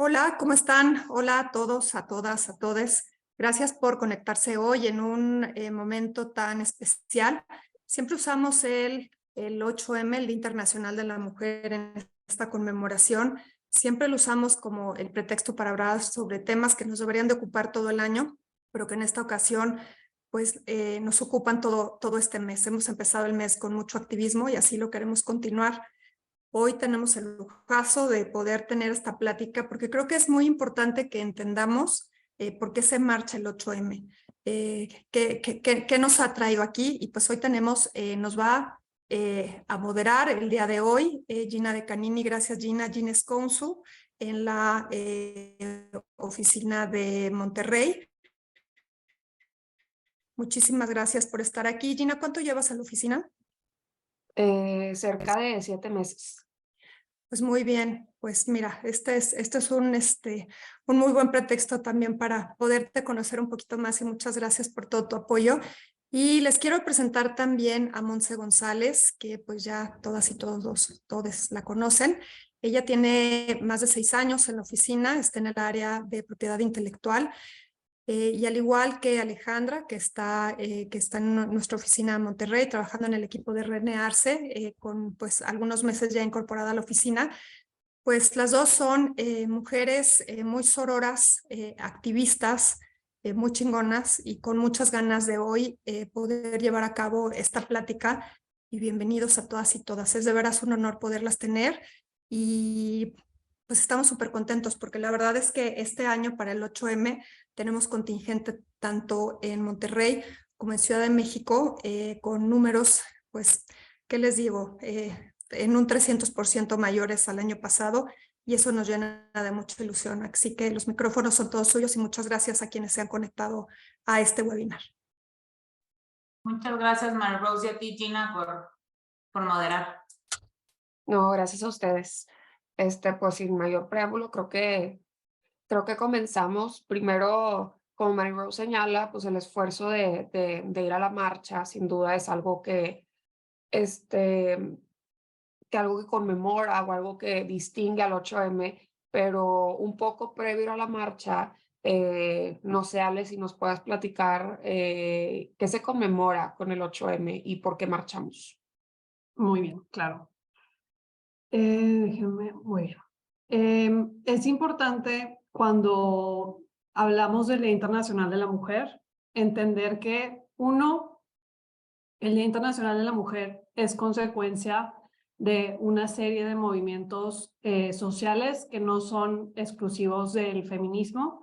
Hola, ¿cómo están? Hola a todos, a todas, a todes. Gracias por conectarse hoy en un momento tan especial. Siempre usamos el 8M, el Día Internacional de la Mujer, en esta conmemoración. Siempre lo usamos como el pretexto para hablar sobre temas que nos deberían de ocupar todo el año, pero que en esta ocasión pues nos ocupan todo este mes. Hemos empezado el mes con mucho activismo y así lo queremos continuar. Hoy tenemos el lujazo de poder tener esta plática porque creo que es muy importante que entendamos por qué se marcha el 8M, qué nos ha traído aquí. Y pues hoy tenemos, nos va a moderar el día de hoy Gina De Canini. Gracias, Gina. Gina Esconsu en la oficina de Monterrey. Muchísimas gracias por estar aquí. Gina, ¿cuánto llevas a la oficina? Cerca de 7 meses. Pues muy bien, pues mira, este es un muy buen pretexto también para poderte conocer un poquito más y muchas gracias por todo tu apoyo. Y les quiero presentar también a Montse González, que pues ya todas y todos la conocen. Ella tiene más de 6 años en la oficina, está en el área de propiedad intelectual. Y al igual que Alejandra, que está en nuestra oficina en Monterrey, trabajando en el equipo de René Arce, con pues algunos meses ya incorporada a la oficina, pues las dos son mujeres muy sororas, activistas, muy chingonas y con muchas ganas de hoy poder llevar a cabo esta plática. Y bienvenidos a todas y todas. Es de veras un honor poderlas tener y pues estamos súper contentos porque la verdad es que este año para el 8M tenemos contingente tanto en Monterrey como en Ciudad de México con números, pues, ¿qué les digo? En un 300% mayores al año pasado y eso nos llena de mucha ilusión. Así que los micrófonos son todos suyos y muchas gracias a quienes se han conectado a este webinar. Muchas gracias, Mary Rose, y a ti, Gina, por moderar. No, gracias a ustedes. Pues sin mayor preámbulo, creo que comenzamos primero, como Mary Rose señala, pues el esfuerzo de ir a la marcha, sin duda es algo este, que algo que conmemora o algo que distingue al 8M, pero un poco previo a ir a la marcha, no sé, Ale, si nos puedas platicar qué se conmemora con el 8M y por qué marchamos. Muy bien, claro. Bueno. Es importante cuando hablamos del Día Internacional de la Mujer, entender que el Día Internacional de la Mujer es consecuencia de una serie de movimientos sociales que no son exclusivos del feminismo,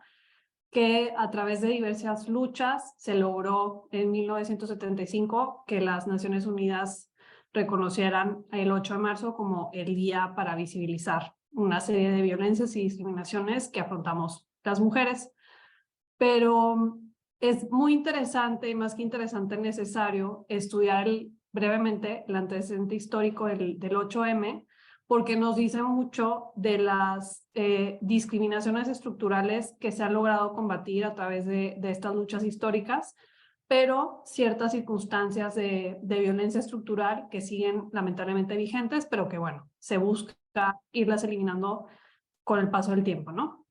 que a través de diversas luchas se logró en 1975 que las Naciones Unidas reconocieran el 8 de marzo como el día para visibilizar una serie de violencias y discriminaciones que afrontamos las mujeres. Pero es muy interesante, y más que interesante, necesario estudiar brevemente el antecedente histórico del 8M, porque nos dice mucho de las discriminaciones estructurales que se han logrado combatir a través de estas luchas históricas, pero ciertas circunstancias de violencia estructural que siguen lamentablemente vigentes, pero que, bueno, se busca irlas eliminando con el paso del tiempo, ¿no?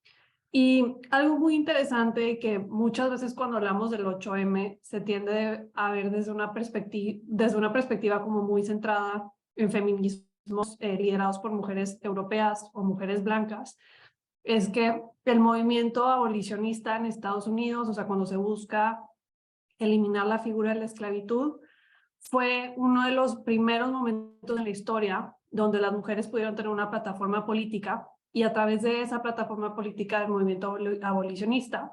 Y algo muy interesante que muchas veces cuando hablamos del 8M se tiende a ver desde una perspectiva como muy centrada en feminismos liderados por mujeres europeas o mujeres blancas, es que el movimiento abolicionista en Estados Unidos, o sea, cuando se busca eliminar la figura de la esclavitud, fue uno de los primeros momentos en la historia donde las mujeres pudieron tener una plataforma política y a través de esa plataforma política del movimiento abolicionista,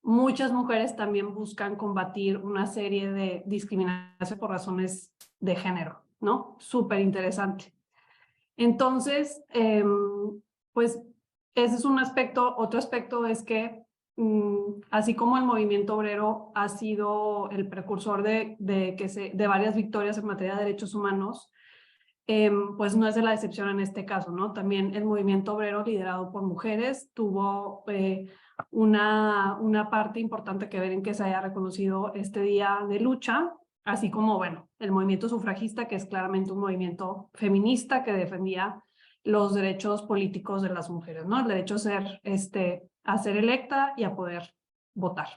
muchas mujeres también buscan combatir una serie de discriminación por razones de género, ¿no? Súper interesante. Entonces, pues ese es un aspecto. Otro aspecto es que así como el movimiento obrero ha sido el precursor de varias victorias en materia de derechos humanos, pues no es de la excepción en este caso, ¿no? También el movimiento obrero liderado por mujeres tuvo una parte importante que ver en que se haya reconocido este día de lucha, así como, bueno, el movimiento sufragista, que es claramente un movimiento feminista que defendía los derechos políticos de las mujeres, ¿no? El derecho a ser electa y a poder votar.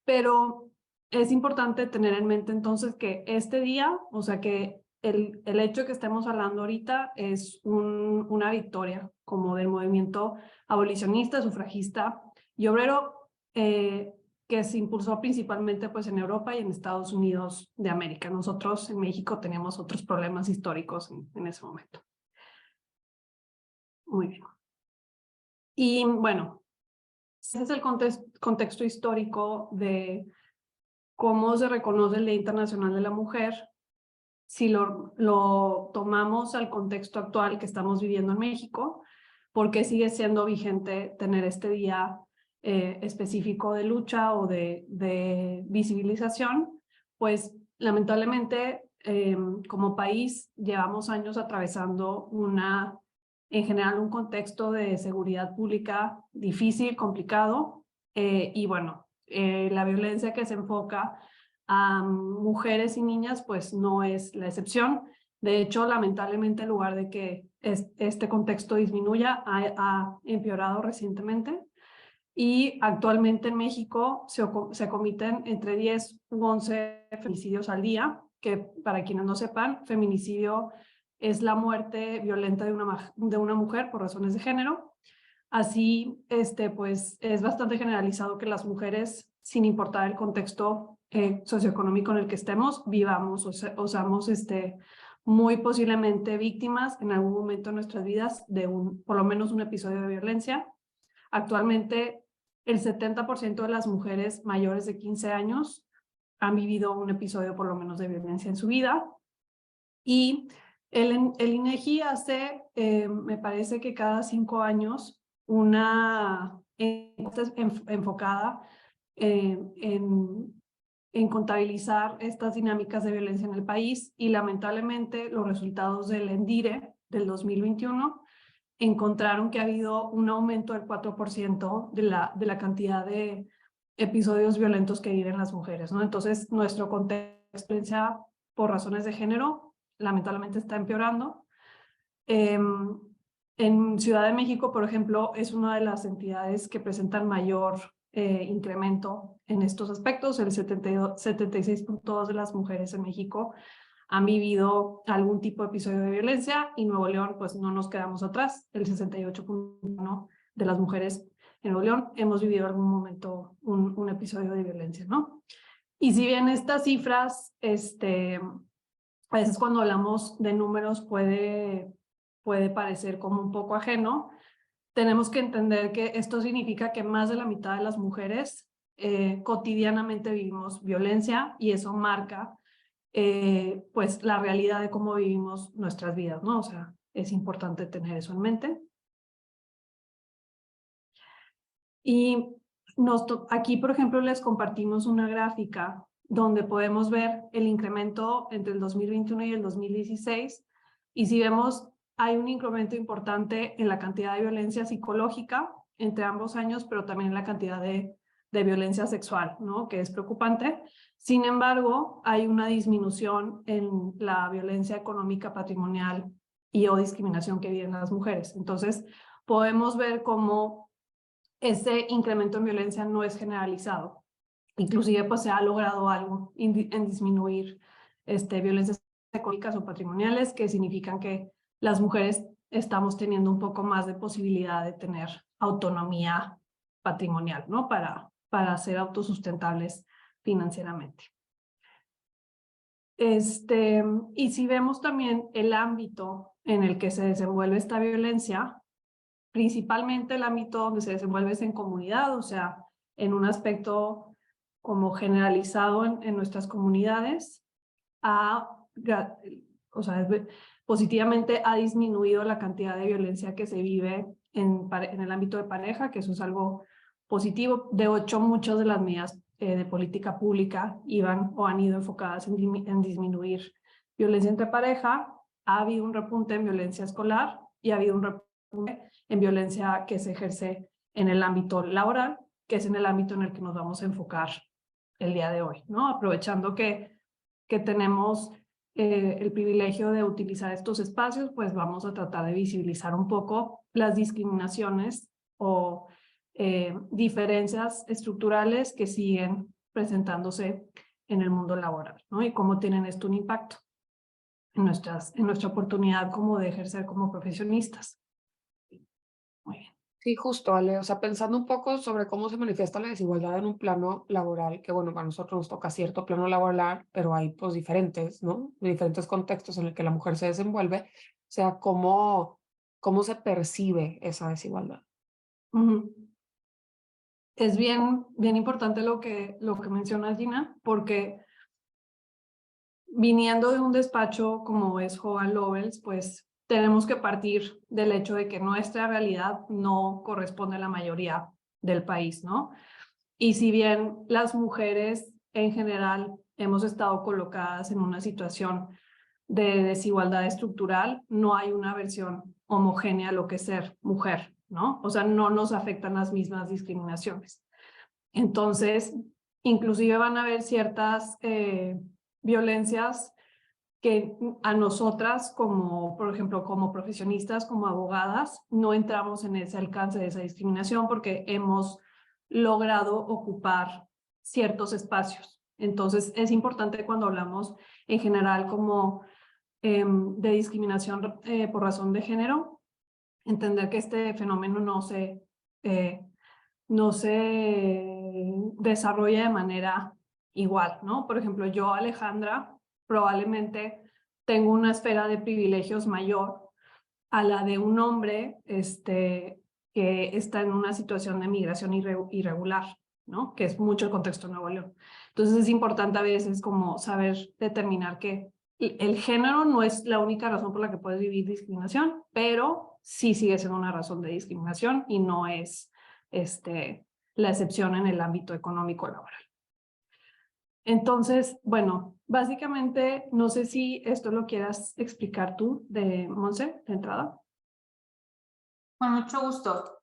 Pero es importante tener en mente entonces que este día, o sea que el hecho de que estemos hablando ahorita es una victoria como del movimiento abolicionista, sufragista y obrero que se impulsó principalmente pues en Europa y en Estados Unidos de América. Nosotros en México teníamos otros problemas históricos en ese momento. Muy bien. Y bueno, ese es el contexto histórico de cómo se reconoce el Día Internacional de la Mujer. Si lo tomamos al contexto actual que estamos viviendo en México, ¿por qué sigue siendo vigente tener este día específico de lucha o de visibilización? Pues lamentablemente como país llevamos años atravesando en general un contexto de seguridad pública difícil, complicado, y bueno, la violencia que se enfoca a mujeres y niñas pues no es la excepción. De hecho, lamentablemente, en lugar de que este contexto disminuya, ha empeorado recientemente. Y actualmente en México se cometen entre 10 u 11 feminicidios al día, que para quienes no sepan, feminicidio es la muerte violenta de una mujer por razones de género. Así, pues es bastante generalizado que las mujeres, sin importar el contexto socioeconómico en el que estemos, vivamos o seamos muy posiblemente víctimas en algún momento de nuestras vidas de por lo menos un episodio de violencia. Actualmente, el 70% de las mujeres mayores de 15 años han vivido un episodio por lo menos de violencia en su vida. Y el INEGI hace, me parece que cada 5 años, una encuesta enfocada en contabilizar estas dinámicas de violencia en el país, y lamentablemente los resultados del ENDIRE del 2021 encontraron que ha habido un aumento del 4% de la cantidad de episodios violentos que viven las mujeres, ¿no? Entonces, nuestro contexto por razones de género lamentablemente está empeorando. En Ciudad de México, por ejemplo, es una de las entidades que presentan mayor incremento en estos aspectos. El 76.2% de las mujeres en México han vivido algún tipo de episodio de violencia, y Nuevo León, pues no nos quedamos atrás. El 68.1% de las mujeres en Nuevo León hemos vivido en algún momento un episodio de violencia, ¿no? Y si bien estas cifras, a veces cuando hablamos de números puede parecer como un poco ajeno, tenemos que entender que esto significa que más de la mitad de las mujeres cotidianamente vivimos violencia, y eso marca pues la realidad de cómo vivimos nuestras vidas, ¿no? O sea, es importante tener eso en mente. Y aquí, por ejemplo, les compartimos una gráfica donde podemos ver el incremento entre el 2021 y el 2016. Y si vemos, hay un incremento importante en la cantidad de violencia psicológica entre ambos años, pero también en la cantidad de violencia sexual, ¿no? Que es preocupante. Sin embargo, hay una disminución en la violencia económica, patrimonial o discriminación que viven las mujeres. Entonces, podemos ver cómo ese incremento en violencia no es generalizado. Inclusive, pues se ha logrado algo en disminuir violencias económicas o patrimoniales, que significan que las mujeres estamos teniendo un poco más de posibilidad de tener autonomía patrimonial, ¿no? Para ser autosustentables financieramente. Y si vemos también el ámbito en el que se desenvuelve esta violencia, principalmente el ámbito donde se desenvuelve es en comunidad, o sea, en un aspecto como generalizado en nuestras comunidades, positivamente ha disminuido la cantidad de violencia que se vive en el ámbito de pareja, que eso es algo positivo. De hecho, muchas de las medidas de política pública iban o han ido enfocadas en disminuir violencia entre pareja. Ha habido un repunte en violencia escolar y ha habido un repunte en violencia que se ejerce en el ámbito laboral, que es en el ámbito en el que nos vamos a enfocar el día de hoy, ¿no? Aprovechando que tenemos el privilegio de utilizar estos espacios, pues vamos a tratar de visibilizar un poco las discriminaciones o diferencias estructurales que siguen presentándose en el mundo laboral, ¿no? Y cómo tienen esto un impacto en nuestra oportunidad como de ejercer como profesionistas. Muy bien. Sí, justo, Ale. O sea, pensando un poco sobre cómo se manifiesta la desigualdad en un plano laboral, que bueno, para nosotros nos toca cierto plano laboral, pero hay pues diferentes, ¿no? Diferentes contextos en el que la mujer se desenvuelve. O sea, cómo se percibe esa desigualdad. Uh-huh. Es bien importante lo que menciona Gina, porque viniendo de un despacho como es Hogan Lovells, pues tenemos que partir del hecho de que nuestra realidad no corresponde a la mayoría del país, ¿no? Y si bien las mujeres en general hemos estado colocadas en una situación de desigualdad estructural, no hay una versión homogénea a lo que es ser mujer, ¿no? O sea, no nos afectan las mismas discriminaciones. Entonces, inclusive van a haber ciertas violencias que a nosotras, como por ejemplo, como profesionistas, como abogadas, no entramos en ese alcance de esa discriminación porque hemos logrado ocupar ciertos espacios. Entonces, es importante cuando hablamos en general como de discriminación por razón de género, entender que este fenómeno no se desarrolla de manera igual, ¿no? Por ejemplo, yo, Alejandra, probablemente tengo una esfera de privilegios mayor a la de un hombre que está en una situación de migración irregular, ¿no? Que es mucho el contexto de Nuevo León. Entonces es importante a veces como saber determinar que el género no es la única razón por la que puedes vivir discriminación, pero sí sigue siendo una razón de discriminación y no es la excepción en el ámbito económico laboral. Entonces, bueno, básicamente, no sé si esto lo quieras explicar tú, Monse, de entrada. Con mucho gusto.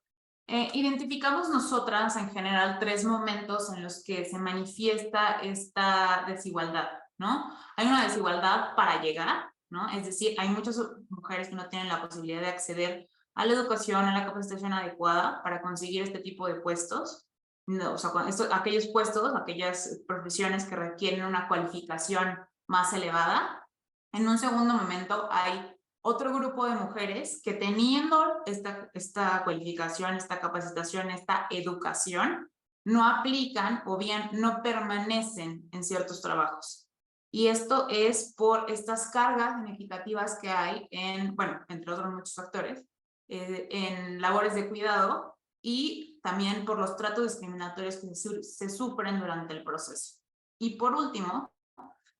Identificamos nosotras en general 3 momentos en los que se manifiesta esta desigualdad, ¿no? Hay una desigualdad para llegar, ¿no? Es decir, hay muchas mujeres que no tienen la posibilidad de acceder a la educación, a la capacitación adecuada para conseguir este tipo de puestos. No, o sea, aquellos puestos, aquellas profesiones que requieren una cualificación más elevada. En un segundo momento hay otro grupo de mujeres que teniendo esta cualificación, esta capacitación, esta educación, no aplican o bien no permanecen en ciertos trabajos. Y esto es por estas cargas inequitativas que hay en, bueno, entre otros muchos factores, en labores de cuidado y también por los tratos discriminatorios que se sufren durante el proceso. Y por último,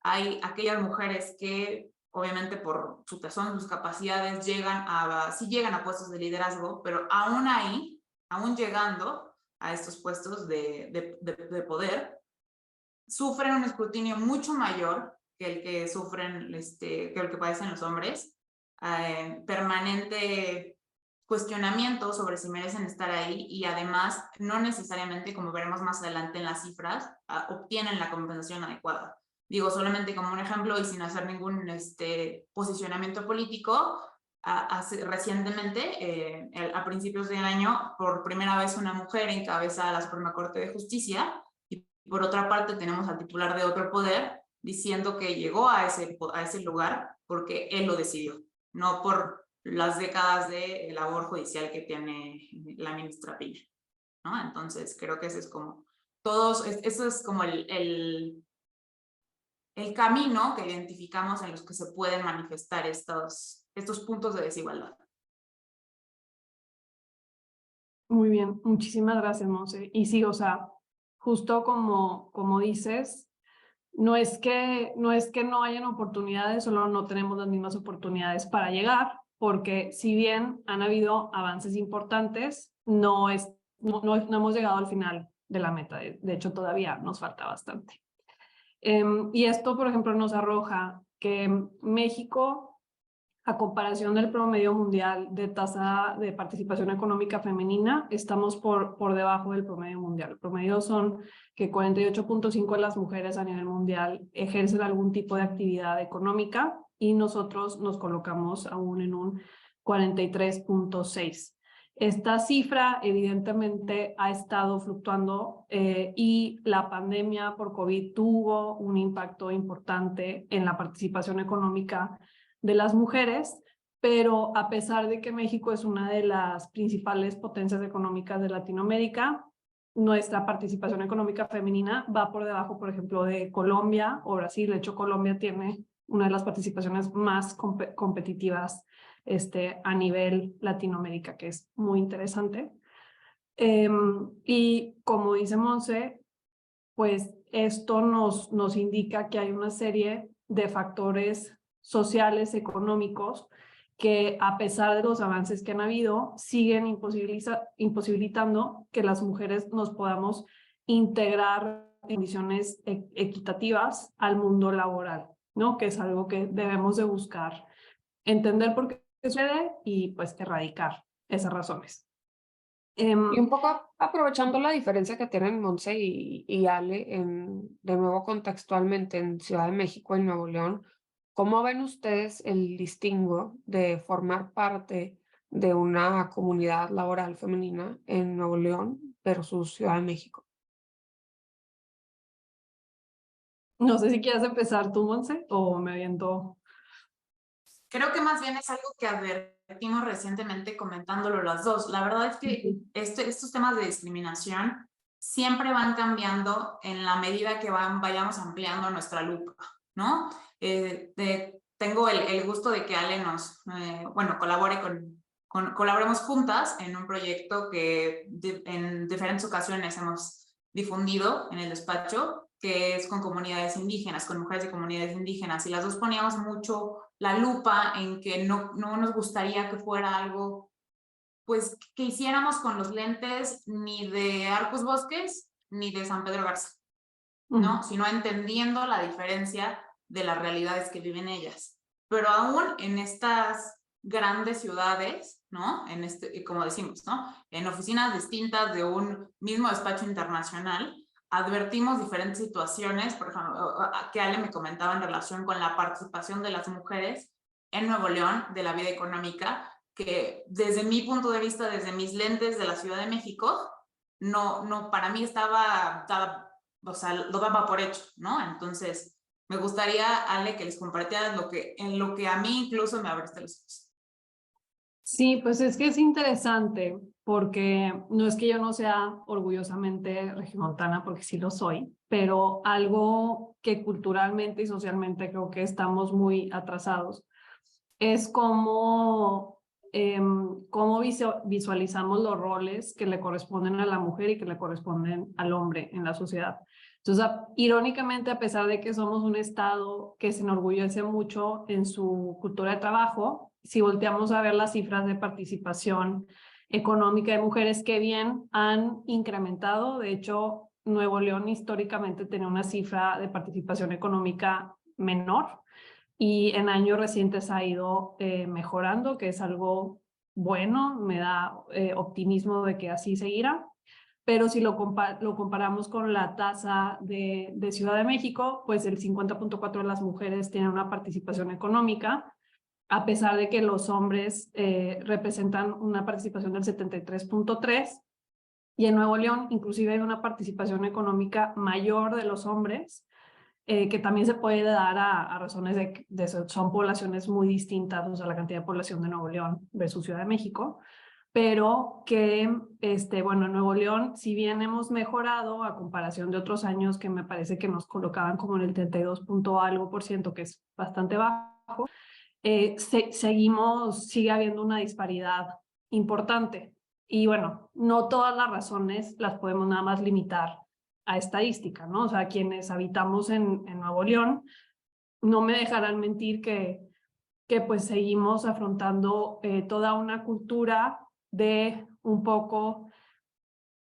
hay aquellas mujeres que obviamente por su tesón, sus capacidades, sí llegan a puestos de liderazgo, pero aún ahí, aún llegando a estos puestos de poder, sufren un escrutinio mucho mayor que el que sufren, que el que padecen los hombres, permanente cuestionamiento sobre si merecen estar ahí y además no necesariamente, como veremos más adelante en las cifras, obtienen la compensación adecuada. Digo, solamente como un ejemplo y sin hacer ningún posicionamiento político, recientemente, a principios de año, por primera vez una mujer encabeza la Suprema Corte de Justicia y por otra parte tenemos al titular de otro poder diciendo que llegó a ese lugar porque él lo decidió, no por las décadas de labor judicial que tiene la ministra Piña, ¿no? Entonces creo que ese es como eso es como el camino que identificamos en los que se pueden manifestar estos puntos de desigualdad. Muy bien, muchísimas gracias, Monse. Y sí, o sea, justo como dices, no es que no hayan oportunidades, solo no tenemos las mismas oportunidades para llegar, porque si bien han habido avances importantes, no hemos llegado al final de la meta. De hecho, todavía nos falta bastante. Y esto, por ejemplo, nos arroja que México A comparación del promedio mundial de tasa de participación económica femenina, estamos por debajo del promedio mundial. El promedio son que 48.5% de las mujeres a nivel mundial ejercen algún tipo de actividad económica y nosotros nos colocamos aún en un 43.6%. Esta cifra evidentemente ha estado fluctuando y la pandemia por COVID tuvo un impacto importante en la participación económica de las mujeres, pero a pesar de que México es una de las principales potencias económicas de Latinoamérica, nuestra participación económica femenina va por debajo, por ejemplo, de Colombia o Brasil. De hecho, Colombia tiene una de las participaciones más competitivas a nivel Latinoamérica, que es muy interesante. Y como dice Monse, pues esto nos indica que hay una serie de factores sociales, económicos, que a pesar de los avances que han habido, siguen imposibilitando que las mujeres nos podamos integrar en condiciones equitativas al mundo laboral, ¿no? Que es algo que debemos de buscar entender por qué sucede y pues erradicar esas razones. Y un poco aprovechando la diferencia que tienen Monse y Ale, de nuevo contextualmente en Ciudad de México y Nuevo León, ¿cómo ven ustedes el distingo de formar parte de una comunidad laboral femenina en Nuevo León versus Ciudad de México? No sé si quieres empezar tú, Monse, o me aviento. Creo que más bien es algo que advertimos recientemente comentándolo las dos. La verdad es que estos temas de discriminación siempre van cambiando en la medida que vayamos ampliando nuestra lupa, ¿no? Tengo el gusto de que Ale colaboremos juntas en un proyecto que en diferentes ocasiones hemos difundido en el despacho, que es con comunidades indígenas, con mujeres de comunidades indígenas, y las dos poníamos mucho la lupa en que no nos gustaría que fuera algo, pues, que hiciéramos con los lentes ni de Arcus Bosques ni de San Pedro Garza, ¿no? Sino entendiendo la diferencia de las realidades que viven ellas. Pero aún en estas grandes ciudades, ¿no? Como decimos, ¿no? En oficinas distintas de un mismo despacho internacional, advertimos diferentes situaciones, por ejemplo, que Ale me comentaba en relación con la participación de las mujeres en Nuevo León de la vida económica, que desde mi punto de vista, desde mis lentes de la Ciudad de México, no para mí o sea, lo daba por hecho, ¿no? Entonces, me gustaría, Ale, que les compartieras en lo que a mí incluso me abriste los ojos. Sí, pues es que es interesante porque no es que yo no sea orgullosamente regiomontana, porque sí lo soy, pero algo que culturalmente y socialmente creo que estamos muy atrasados es cómo visualizamos los roles que le corresponden a la mujer y que le corresponden al hombre en la sociedad. Entonces, irónicamente, a pesar de que somos un estado que se enorgullece mucho en su cultura de trabajo, si volteamos a ver las cifras de participación económica de mujeres, que bien han incrementado. De hecho, Nuevo León históricamente tenía una cifra de participación económica menor y en años recientes ha ido mejorando, que es algo bueno, me da optimismo de que así seguirá. Pero si lo comparamos con la tasa de Ciudad de México, pues el 50.4% de las mujeres tienen una participación económica, a pesar de que los hombres representan una participación del 73.3%, y en Nuevo León inclusive hay una participación económica mayor de los hombres, que también se puede dar a razones de son poblaciones muy distintas, o sea, la cantidad de población de Nuevo León versus Ciudad de México, pero que, bueno, en Nuevo León, si bien hemos mejorado a comparación de otros años que me parece que nos colocaban como en el 32% que es bastante bajo, sigue habiendo una disparidad importante. Y bueno, no todas las razones las podemos nada más limitar a estadística, ¿no? O sea, quienes habitamos en Nuevo León, no me dejarán mentir que pues seguimos afrontando toda una cultura de un poco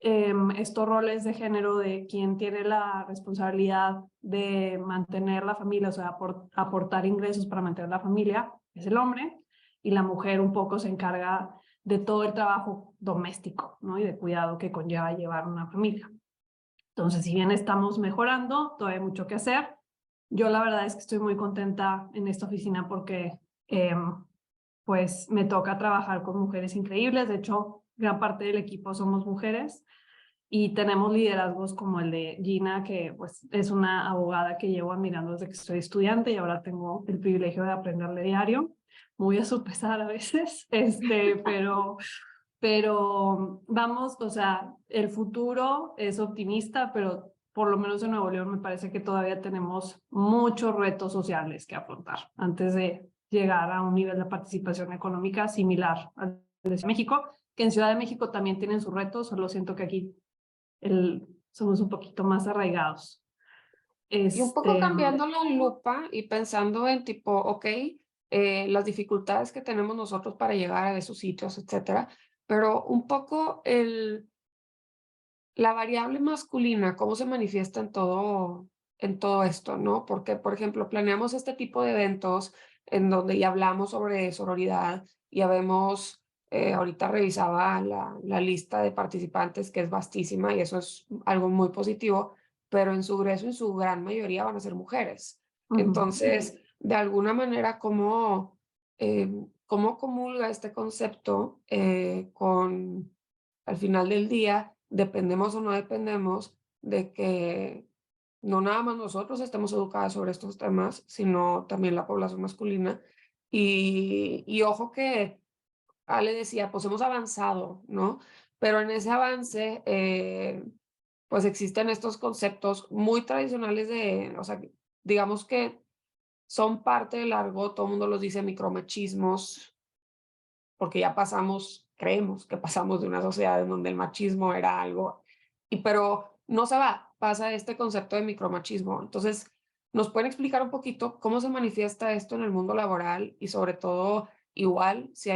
estos roles de género de quien tiene la responsabilidad de mantener la familia, o sea, aportar ingresos para mantener la familia, es el hombre, y la mujer un poco se encarga de todo el trabajo doméstico, ¿no? Y de cuidado que conlleva llevar una familia. Entonces, si bien estamos mejorando, todavía hay mucho que hacer. Yo la verdad es que estoy muy contenta en esta oficina porque pues me toca trabajar con mujeres increíbles. De hecho, gran parte del equipo somos mujeres y tenemos liderazgos como el de Gina, que pues es una abogada que llevo admirando desde que soy estudiante y ahora tengo el privilegio de aprenderle diario, muy a su pesar a veces, pero vamos, o sea, el futuro es optimista, pero por lo menos en Nuevo León me parece que todavía tenemos muchos retos sociales que afrontar antes de llegar a un nivel de participación económica similar al de México, que en Ciudad de México también tienen sus retos, solo siento que aquí somos un poquito más arraigados. Y un poco cambiando la lupa y pensando en tipo, ok, las dificultades que tenemos nosotros para llegar a esos sitios, etcétera, pero un poco la variable masculina, cómo se manifiesta en todo esto, ¿no? Porque, por ejemplo, planeamos este tipo de eventos en donde ya hablamos sobre sororidad, ya vemos, ahorita revisaba la lista de participantes que es vastísima y eso es algo muy positivo, pero en su grueso, en su gran mayoría van a ser mujeres. Entonces, de alguna manera, ¿cómo comulga este concepto con, al final del día, dependemos o no dependemos de que no nada más nosotros estemos educadas sobre estos temas, sino también la población masculina? Y ojo que Ale decía, pues hemos avanzado, ¿no? Pero en ese avance, pues existen estos conceptos muy tradicionales o sea, digamos que son parte del argot, todo el mundo los dice micromachismos, porque ya creemos que pasamos de una sociedad en donde el machismo era algo, pero no se pasa este concepto de micromachismo. Entonces, ¿nos pueden explicar un poquito cómo se manifiesta esto en el mundo laboral y sobre todo, igual, si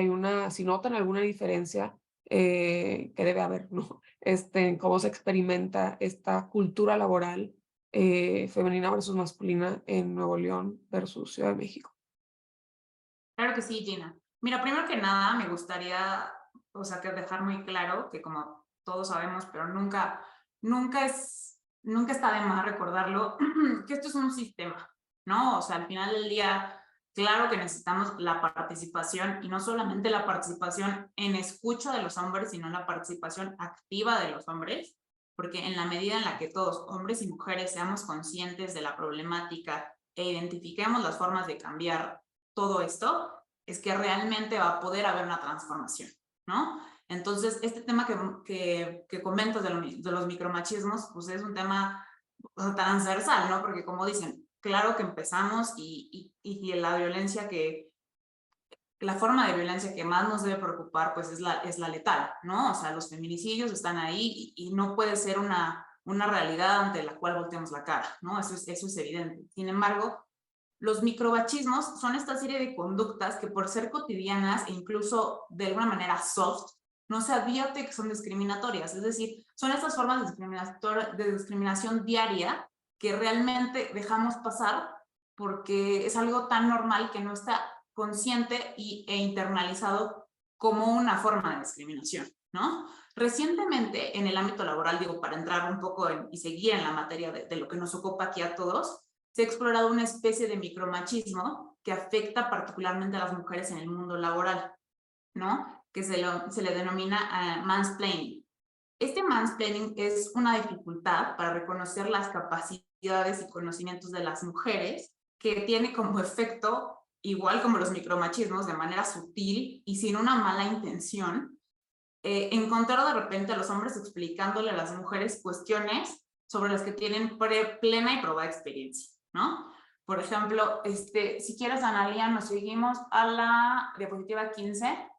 notan alguna diferencia que debe haber, ¿no? En cómo se experimenta esta cultura laboral femenina versus masculina en Nuevo León versus Ciudad de México? Claro que sí, Gina. Mira, primero que nada, me gustaría, o sea, que dejar muy claro que como todos sabemos, pero nunca está de más recordarlo, que esto es un sistema, ¿no? O sea, al final del día, claro que necesitamos la participación y no solamente la participación en escucha de los hombres, sino la participación activa de los hombres, porque en la medida en la que todos, hombres y mujeres, seamos conscientes de la problemática e identifiquemos las formas de cambiar todo esto, es que realmente va a poder haber una transformación, ¿no? Entonces, este tema que comentas de los micromachismos, pues es un tema transversal, ¿no? Porque como dicen, claro que empezamos y la violencia la forma de violencia que más nos debe preocupar, pues es la letal, ¿no? O sea, los feminicidios están ahí y no puede ser una realidad ante la cual volteemos la cara, ¿no? Eso es evidente. Sin embargo, los micromachismos son esta serie de conductas que por ser cotidianas e incluso de alguna manera soft, no se advierte que son discriminatorias. Es decir, son estas formas de discriminación diaria que realmente dejamos pasar porque es algo tan normal que no está consciente e internalizado como una forma de discriminación, ¿no? Recientemente, en el ámbito laboral, digo, para entrar un poco y seguir en la materia de lo que nos ocupa aquí a todos, se ha explorado una especie de micromachismo que afecta particularmente a las mujeres en el mundo laboral, ¿no? Que se le denomina mansplaining. Este mansplaining es una dificultad para reconocer las capacidades y conocimientos de las mujeres que tiene como efecto, igual como los micromachismos, de manera sutil y sin una mala intención, encontrar de repente a los hombres explicándole a las mujeres cuestiones sobre las que tienen plena y probada experiencia, ¿no? Por ejemplo, si quieres, Analia, nos seguimos a la diapositiva 15,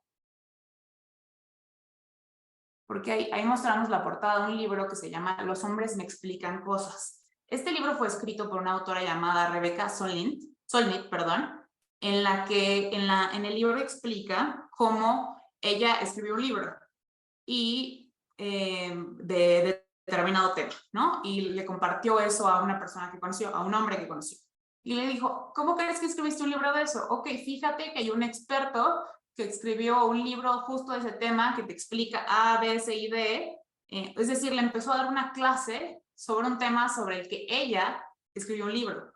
porque ahí mostramos la portada de un libro que se llama Los hombres me explican cosas. Este libro fue escrito por una autora llamada Rebecca Solnit, en la que en el libro explica cómo ella escribió un libro y de determinado tema, ¿no? Y le compartió eso a una persona que conoció, a un hombre que conoció. y le dijo, ¿cómo crees que escribiste un libro de eso? Ok, fíjate que hay un experto que escribió un libro justo de ese tema que te explica A, B, C y D. Es decir, le empezó a dar una clase sobre un tema sobre el que ella escribió un libro.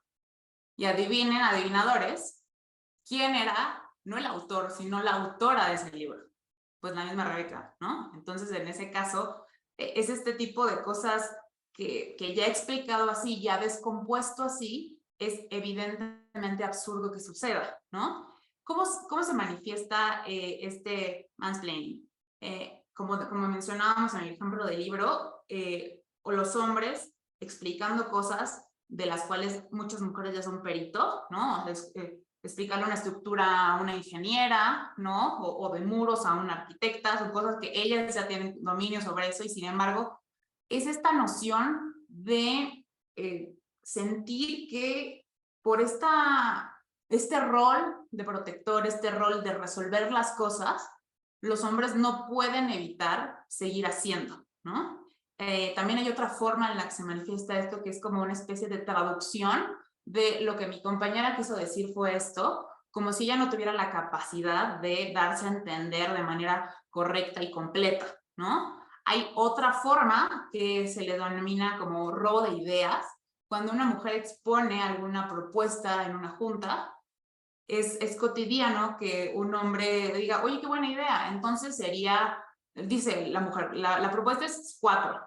Y adivinen, adivinadores, ¿quién era? No el autor, sino la autora de ese libro. Pues la misma Rebeca, ¿no? Entonces, en ese caso, es este tipo de cosas que ya he explicado así, ya descompuesto así, es evidentemente absurdo que suceda, ¿no? ¿Cómo se manifiesta este mansplaining? Como mencionábamos en el ejemplo del libro, o los hombres explicando cosas de las cuales muchas mujeres ya son peritos, ¿no? Explicarle una estructura a una ingeniera, ¿no? O de muros a una arquitecta, son cosas que ellas ya tienen dominio sobre eso y sin embargo es esta noción de sentir que por este rol de protector, este rol de resolver las cosas, los hombres no pueden evitar seguir haciendo, ¿no? También hay otra forma en la que se manifiesta esto, que es como una especie de traducción de lo que mi compañera quiso decir fue esto, como si ella no tuviera la capacidad de darse a entender de manera correcta y completa, ¿no? Hay otra forma que se le denomina como robo de ideas, cuando una mujer expone alguna propuesta en una junta, es cotidiano que un hombre diga, oye, qué buena idea, entonces sería, dice la mujer, la propuesta es 4,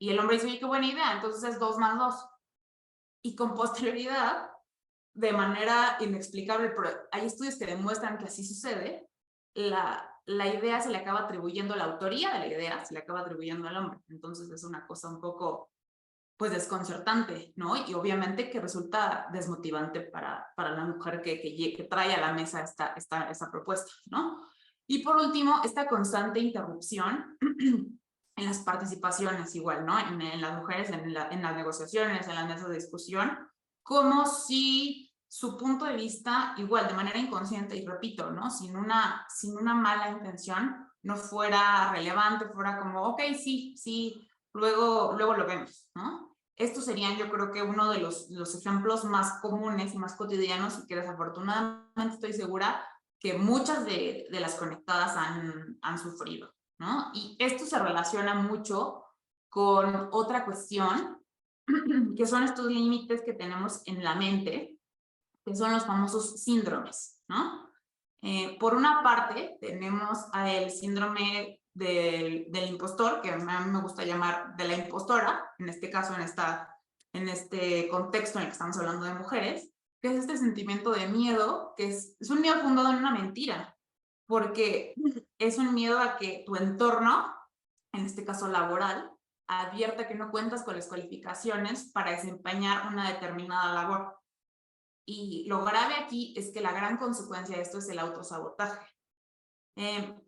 y el hombre dice, oye, qué buena idea, entonces es 2 más 2. Y con posterioridad, de manera inexplicable, pero hay estudios que demuestran que así sucede, la idea se le acaba atribuyendo, la autoría de la idea se le acaba atribuyendo al hombre. Entonces es una cosa un poco, pues, desconcertante, ¿no? Y obviamente que resulta desmotivante para la mujer que trae a la mesa esta propuesta, ¿no? Y por último, esta constante interrupción en las participaciones igual, ¿no? En las mujeres, en las negociaciones, en las mesas de discusión, como si su punto de vista, igual, de manera inconsciente, y repito, ¿no? Sin una mala intención, no fuera relevante, fuera como, ok, sí, luego lo vemos, ¿no? Estos serían, yo creo que uno de los ejemplos más comunes y más cotidianos y que desafortunadamente estoy segura que muchas de las conectadas han sufrido, ¿no? Y esto se relaciona mucho con otra cuestión, que son estos límites que tenemos en la mente, que son los famosos síndromes, ¿no? Por una parte, tenemos el síndrome del impostor, que a mí me gusta llamar de la impostora, en este caso, en este contexto en el que estamos hablando de mujeres, que es este sentimiento de miedo, que es un miedo fundado en una mentira, porque es un miedo a que tu entorno, en este caso laboral, advierta que no cuentas con las cualificaciones para desempeñar una determinada labor. Y lo grave aquí es que la gran consecuencia de esto es el autosabotaje.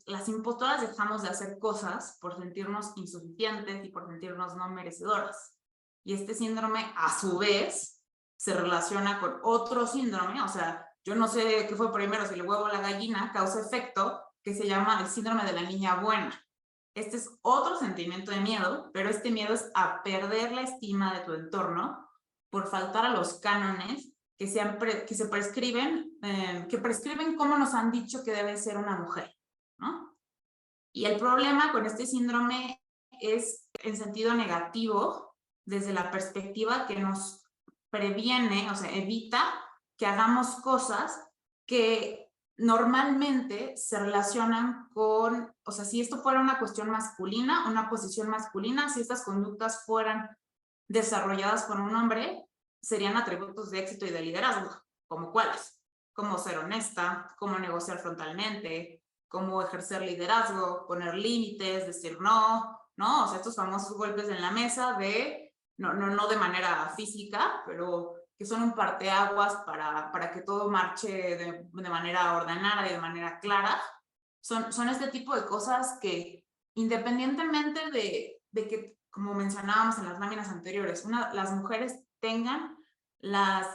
Las impostoras dejamos de hacer cosas por sentirnos insuficientes y por sentirnos no merecedoras. Y este síndrome, a su vez, se relaciona con otro síndrome, o sea, yo no sé qué fue primero, si el huevo o la gallina, causa-efecto, que se llama el síndrome de la niña buena. Este es otro sentimiento de miedo, pero este miedo es a perder la estima de tu entorno por faltar a los cánones que se prescriben, que prescriben cómo nos han dicho que debe ser una mujer, ¿no? Y el problema con este síndrome es en sentido negativo, desde la perspectiva que nos previene, o sea, evita que hagamos cosas que normalmente se relacionan con, o sea, si esto fuera una cuestión masculina, una posición masculina, si estas conductas fueran desarrolladas por un hombre, serían atributos de éxito y de liderazgo, como cuáles, como ser honesta, como negociar frontalmente, como ejercer liderazgo, poner límites, decir no, o sea, estos famosos golpes en la mesa de, no de manera física, pero que son un parteaguas para que todo marche de manera ordenada y de manera clara, son este tipo de cosas que independientemente de que, como mencionábamos en las láminas anteriores, las mujeres tengan las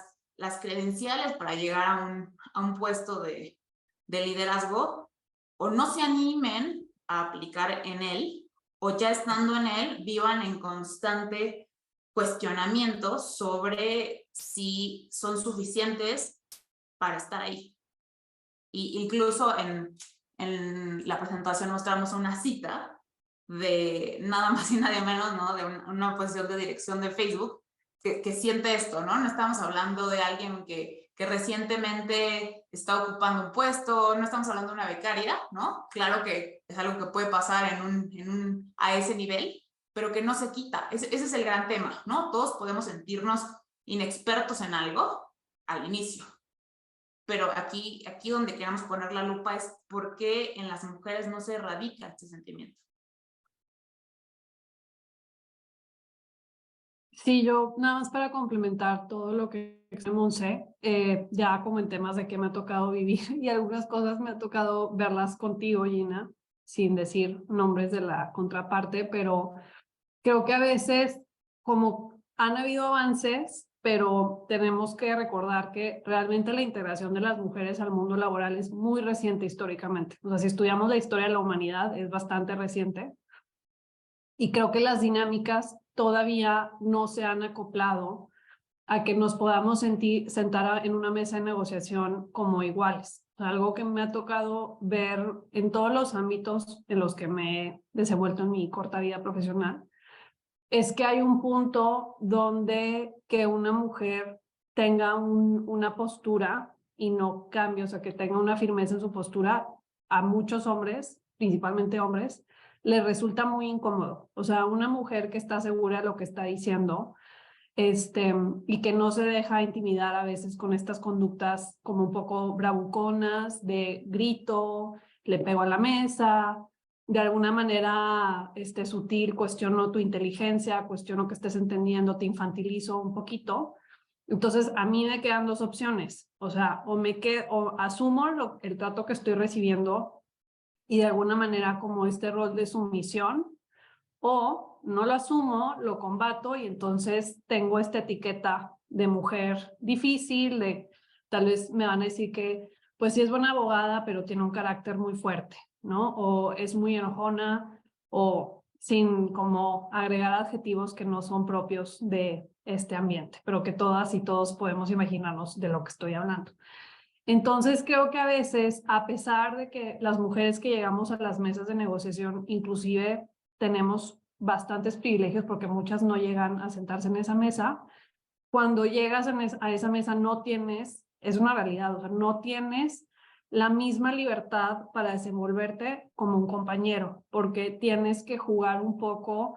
credenciales para llegar a un puesto de liderazgo, o no se animen a aplicar en él, o ya estando en él, vivan en constante cuestionamientos sobre si son suficientes para estar ahí. Y incluso en la presentación mostramos una cita de nada más y nadie menos, ¿no? De una posición de dirección de Facebook que siente esto, ¿no? No estamos hablando de alguien que recientemente está ocupando un puesto, no estamos hablando de una becaria, ¿no? Claro que es algo que puede pasar a ese nivel, pero que no se quita. Ese es el gran tema, ¿no? Todos podemos sentirnos inexpertos en algo al inicio. Pero aquí donde queremos poner la lupa es por qué en las mujeres no se erradica este sentimiento. Sí, yo nada más para complementar todo lo que dice Monse, ya como en temas de qué me ha tocado vivir y algunas cosas me ha tocado verlas contigo, Gina, sin decir nombres de la contraparte, pero creo que a veces como han habido avances, pero tenemos que recordar que realmente la integración de las mujeres al mundo laboral es muy reciente históricamente. O sea, si estudiamos la historia de la humanidad, es bastante reciente. Y creo que las dinámicas todavía no se han acoplado a que nos podamos sentar en una mesa de negociación como iguales. Algo que me ha tocado ver en todos los ámbitos en los que me he desenvuelto en mi corta vida profesional, es que hay un punto donde que una mujer tenga una postura y no cambie, o sea, que tenga una firmeza en su postura, a muchos hombres, principalmente hombres, les resulta muy incómodo. O sea, una mujer que está segura de lo que está diciendo, y que no se deja intimidar a veces con estas conductas como un poco bravuconas, de grito, le pego a la mesa, de alguna manera sutil, cuestiono tu inteligencia, cuestiono que estés entendiendo, te infantilizo un poquito. Entonces, a mí me quedan dos opciones. O sea, o asumo el trato que estoy recibiendo y de alguna manera como este rol de sumisión, o no lo asumo, lo combato y entonces tengo esta etiqueta de mujer difícil, tal vez me van a decir que pues sí es buena abogada, pero tiene un carácter muy fuerte, ¿no? O es muy enojona, o sin como agregar adjetivos que no son propios de este ambiente, pero que todas y todos podemos imaginarnos de lo que estoy hablando. Entonces creo que a veces, a pesar de que las mujeres que llegamos a las mesas de negociación, inclusive tenemos bastantes privilegios porque muchas no llegan a sentarse en esa mesa, cuando llegas a esa mesa no tienes, es una realidad, o sea, no tienes la misma libertad para desenvolverte como un compañero, porque tienes que jugar un poco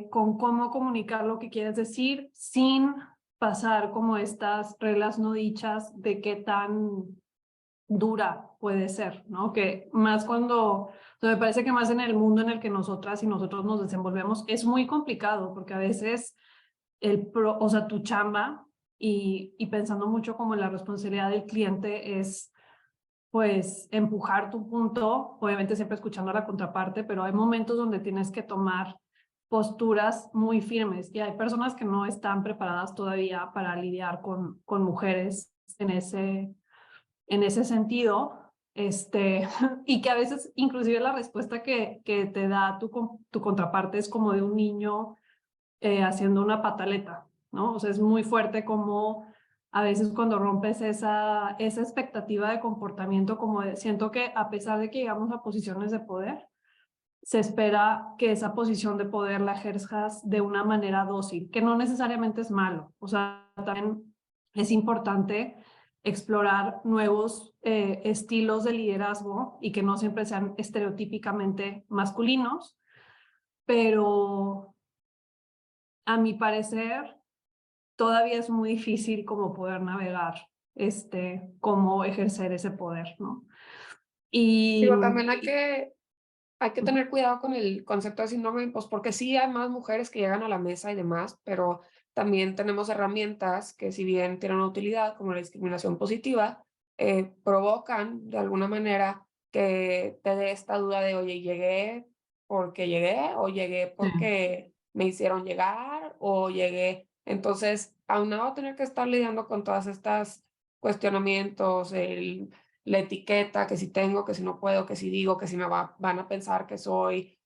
con cómo comunicar lo que quieres decir sin pasar como estas reglas no dichas de qué tan dura puede ser, ¿no? Que más cuando, o sea, me parece que más en el mundo en el que nosotras y nosotros nos desenvolvemos es muy complicado porque a veces o sea, tu chamba y pensando mucho como en la responsabilidad del cliente es pues empujar tu punto, obviamente siempre escuchando a la contraparte, pero hay momentos donde tienes que tomar posturas muy firmes y hay personas que no están preparadas todavía para lidiar con mujeres en ese sentido, y que a veces inclusive la respuesta que te da tu contraparte es como de un niño haciendo una pataleta, ¿no? O sea, es muy fuerte como a veces cuando rompes esa expectativa de comportamiento, siento que a pesar de que llegamos a posiciones de poder, se espera que esa posición de poder la ejerzas de una manera dócil, que no necesariamente es malo. O sea, también es importante explorar nuevos estilos de liderazgo y que no siempre sean estereotípicamente masculinos, pero a mi parecer todavía es muy difícil como poder navegar, cómo ejercer ese poder, ¿no? Y Digo, también hay que tener cuidado con el concepto de síndrome, pues porque sí hay más mujeres que llegan a la mesa y demás, pero también tenemos herramientas que si bien tienen una utilidad, como la discriminación positiva, provocan de alguna manera que te dé esta duda de, oye, ¿llegué porque llegué o llegué porque me hicieron llegar o llegué? Entonces, aunado a tener que estar lidiando con todas estas cuestionamientos, la etiqueta, que si tengo, que si no puedo, que si digo, que si van a pensar que soy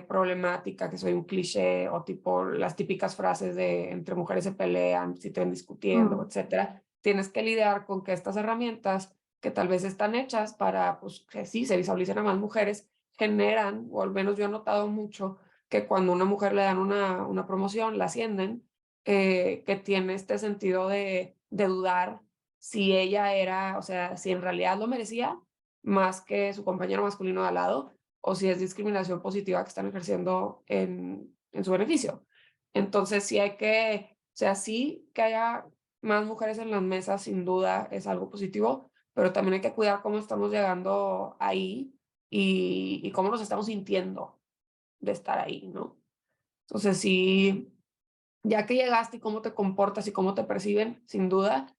problemática, que soy un cliché, o tipo las típicas frases de entre mujeres se pelean, si te ven discutiendo, etcétera. Tienes que lidiar con que estas herramientas, que tal vez están hechas para, pues, que sí, se visualicen a más mujeres, generan, o al menos yo he notado mucho, que cuando a una mujer le dan una promoción, la ascienden, que tiene este sentido de dudar si ella era, o sea, si en realidad lo merecía más que su compañero masculino de al lado, o si es discriminación positiva que están ejerciendo en su beneficio. Entonces, sí hay que, o sea, sí que haya más mujeres en las mesas, sin duda es algo positivo, pero también hay que cuidar cómo estamos llegando ahí y cómo nos estamos sintiendo de estar ahí, ¿no? Entonces, sí, ya que llegaste y cómo te comportas y cómo te perciben, sin duda,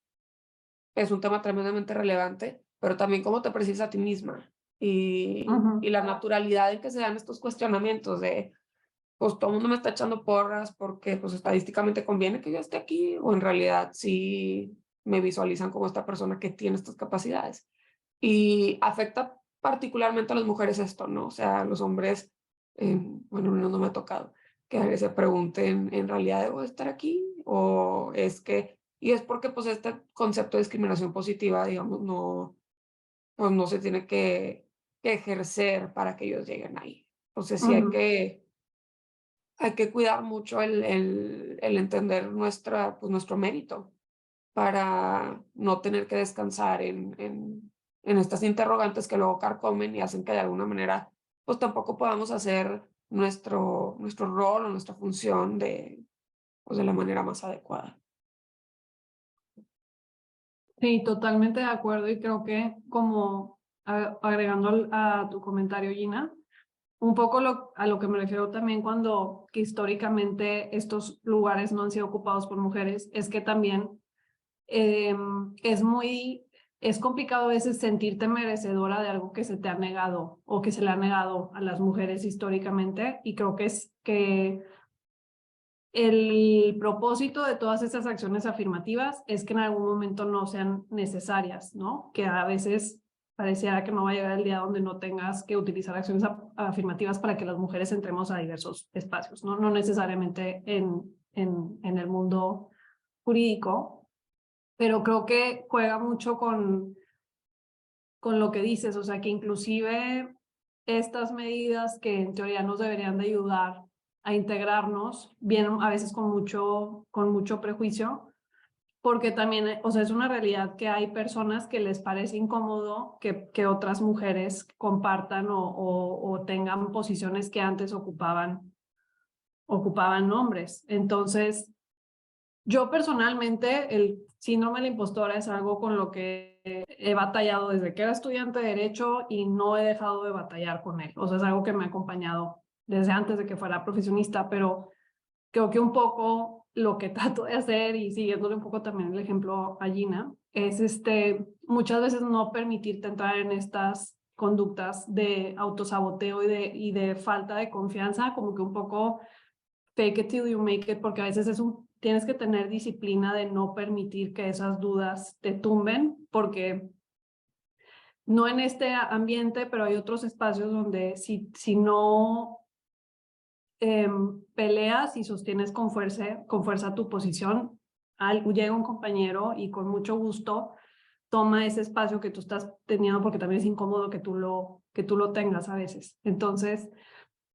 es un tema tremendamente relevante, pero también cómo te percibes a ti misma y la naturalidad en que se dan estos cuestionamientos de, pues todo el mundo me está echando porras porque pues estadísticamente conviene que yo esté aquí, o en realidad sí me visualizan como esta persona que tiene estas capacidades. Y afecta particularmente a las mujeres esto, ¿no? O sea, a los hombres, bueno, no me ha tocado, que a veces se pregunten, ¿en realidad debo estar aquí? O es que, y es porque pues este concepto de discriminación positiva, digamos, no, pues no se tiene que ejercer para que ellos lleguen ahí. Entonces sí hay que cuidar mucho el entender pues, nuestro mérito para no tener que descansar en estas interrogantes que luego carcomen y hacen que de alguna manera pues tampoco podamos hacer nuestro rol o nuestra función pues, de la manera más adecuada. Sí, totalmente de acuerdo y creo que como agregando a tu comentario, Gina, un poco a lo que me refiero también cuando que históricamente estos lugares no han sido ocupados por mujeres, es que también es complicado a veces sentirte merecedora de algo que se te ha negado o que se le ha negado a las mujeres históricamente, y creo que es que el propósito de todas estas acciones afirmativas es que en algún momento no sean necesarias, ¿no? Que a veces pareciera que no va a llegar el día donde no tengas que utilizar acciones afirmativas para que las mujeres entremos a diversos espacios, ¿no? No necesariamente en el mundo jurídico, pero creo que juega mucho con lo que dices, o sea, que inclusive estas medidas que en teoría nos deberían de ayudar a integrarnos, vienen a veces con mucho prejuicio, porque también, o sea, es una realidad que hay personas que les parece incómodo que otras mujeres compartan o tengan posiciones que antes ocupaban hombres. Entonces, yo personalmente, el síndrome de la impostora es algo con lo que he batallado desde que era estudiante de Derecho y no he dejado de batallar con él. O sea, es algo que me ha acompañado desde antes de que fuera profesionista, pero creo que un poco lo que trato de hacer, y siguiéndole un poco también el ejemplo a Gina, es muchas veces no permitirte entrar en estas conductas de autosaboteo y de falta de confianza, como que un poco fake it till you make it, porque a veces tienes que tener disciplina de no permitir que esas dudas te tumben, porque no en este ambiente, pero hay otros espacios donde si no peleas y sostienes con fuerza tu posición, llega un compañero y con mucho gusto toma ese espacio que tú estás teniendo, porque también es incómodo que tú lo tengas a veces. Entonces,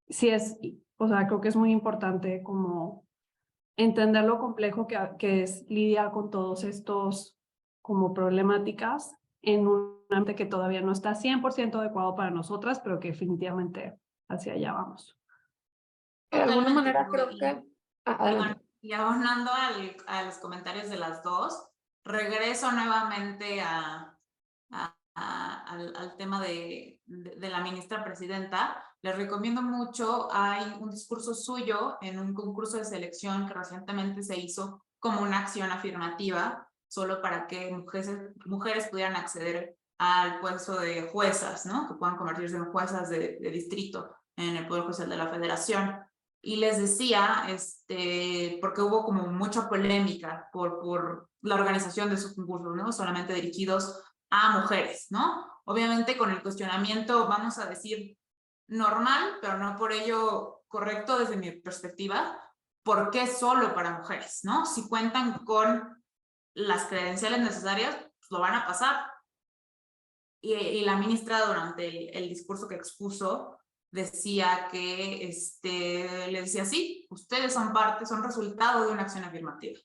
sí o sea, creo que es muy importante como entender lo complejo que es lidiar con todos estos como problemáticas en un ambiente que todavía no está 100% adecuado para nosotras, pero que definitivamente hacia allá vamos. De alguna Totalmente, manera creo que... perdón, y abonando a los comentarios de las dos, regreso nuevamente al tema de la ministra presidenta. Les recomiendo mucho, hay un discurso suyo en un concurso de selección que recientemente se hizo como una acción afirmativa, solo para que mujeres pudieran acceder al puesto de juezas, ¿no? Que puedan convertirse en juezas de distrito en el Poder Judicial de la Federación. Y les decía, porque hubo como mucha polémica por la organización de esos concursos, ¿no? Solamente dirigidos a mujeres, ¿no? Obviamente con el cuestionamiento, vamos a decir, normal, pero no por ello correcto desde mi perspectiva. ¿Por qué solo para mujeres? ¿No? Si cuentan con las credenciales necesarias, pues lo van a pasar. Y la ministra durante el discurso que expuso decía que le decía, sí, ustedes son parte, son resultado de una acción afirmativa.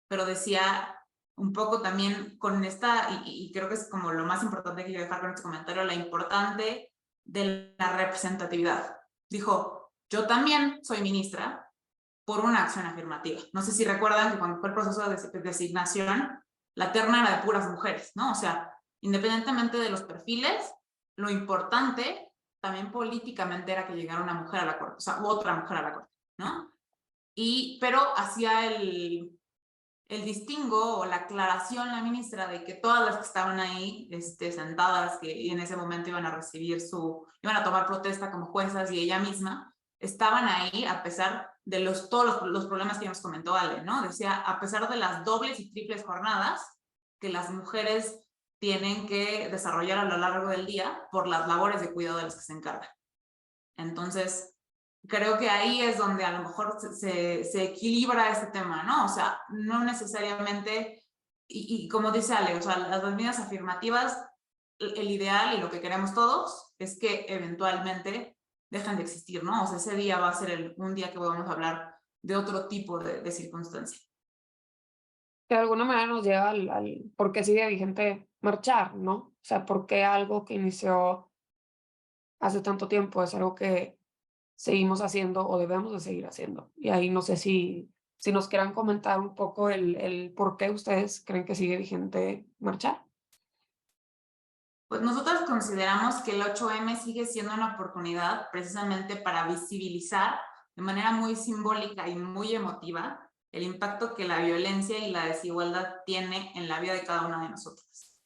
Pero decía un poco también con esta, y creo que es como lo más importante que quiero dejar con este comentario, la importante de la representatividad. Dijo, yo también soy ministra por una acción afirmativa. No sé si recuerdan que cuando fue el proceso de designación, la terna era de puras mujeres, ¿no? O sea, independientemente de los perfiles, lo importante también políticamente era que llegara una mujer a la corte, o sea, otra mujer a la corte, ¿no? Pero hacía el distingo o la aclaración la ministra de que todas las que estaban ahí sentadas, que en ese momento iban a recibir iban a tomar protesta como juezas y ella misma, estaban ahí a pesar de todos los problemas que nos comentó Ale, ¿no? Decía, a pesar de las dobles y triples jornadas que las mujeres tienen que desarrollar a lo largo del día por las labores de cuidado de las que se encargan. Entonces, creo que ahí es donde a lo mejor se equilibra este tema, ¿no? O sea, no necesariamente, y como dice Ale, o sea, las medidas afirmativas, el ideal y lo que queremos todos es que eventualmente dejen de existir, ¿no? O sea, ese día va a ser un día que vamos a hablar de otro tipo de circunstancia. Que de alguna manera nos lleva al por qué sigue vigente marchar, ¿no? O sea, por qué algo que inició hace tanto tiempo es algo que seguimos haciendo o debemos de seguir haciendo. Y ahí no sé si nos quieran comentar un poco el por qué ustedes creen que sigue vigente marchar. Pues nosotros consideramos que el 8M sigue siendo una oportunidad precisamente para visibilizar de manera muy simbólica y muy emotiva el impacto que la violencia y la desigualdad tiene en la vida de cada una de nosotras.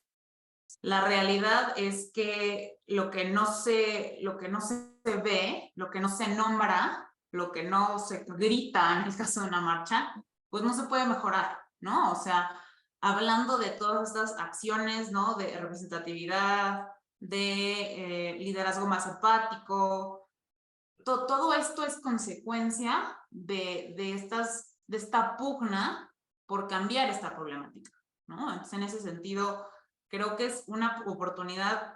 La realidad es que lo que no se ve, lo que no se nombra, lo que no se grita en el caso de una marcha, pues no se puede mejorar, ¿no? O sea, hablando de todas estas acciones, ¿no? De representatividad, de liderazgo más empático, todo esto es consecuencia de esta pugna por cambiar esta problemática, ¿no? Entonces, en ese sentido, creo que es una oportunidad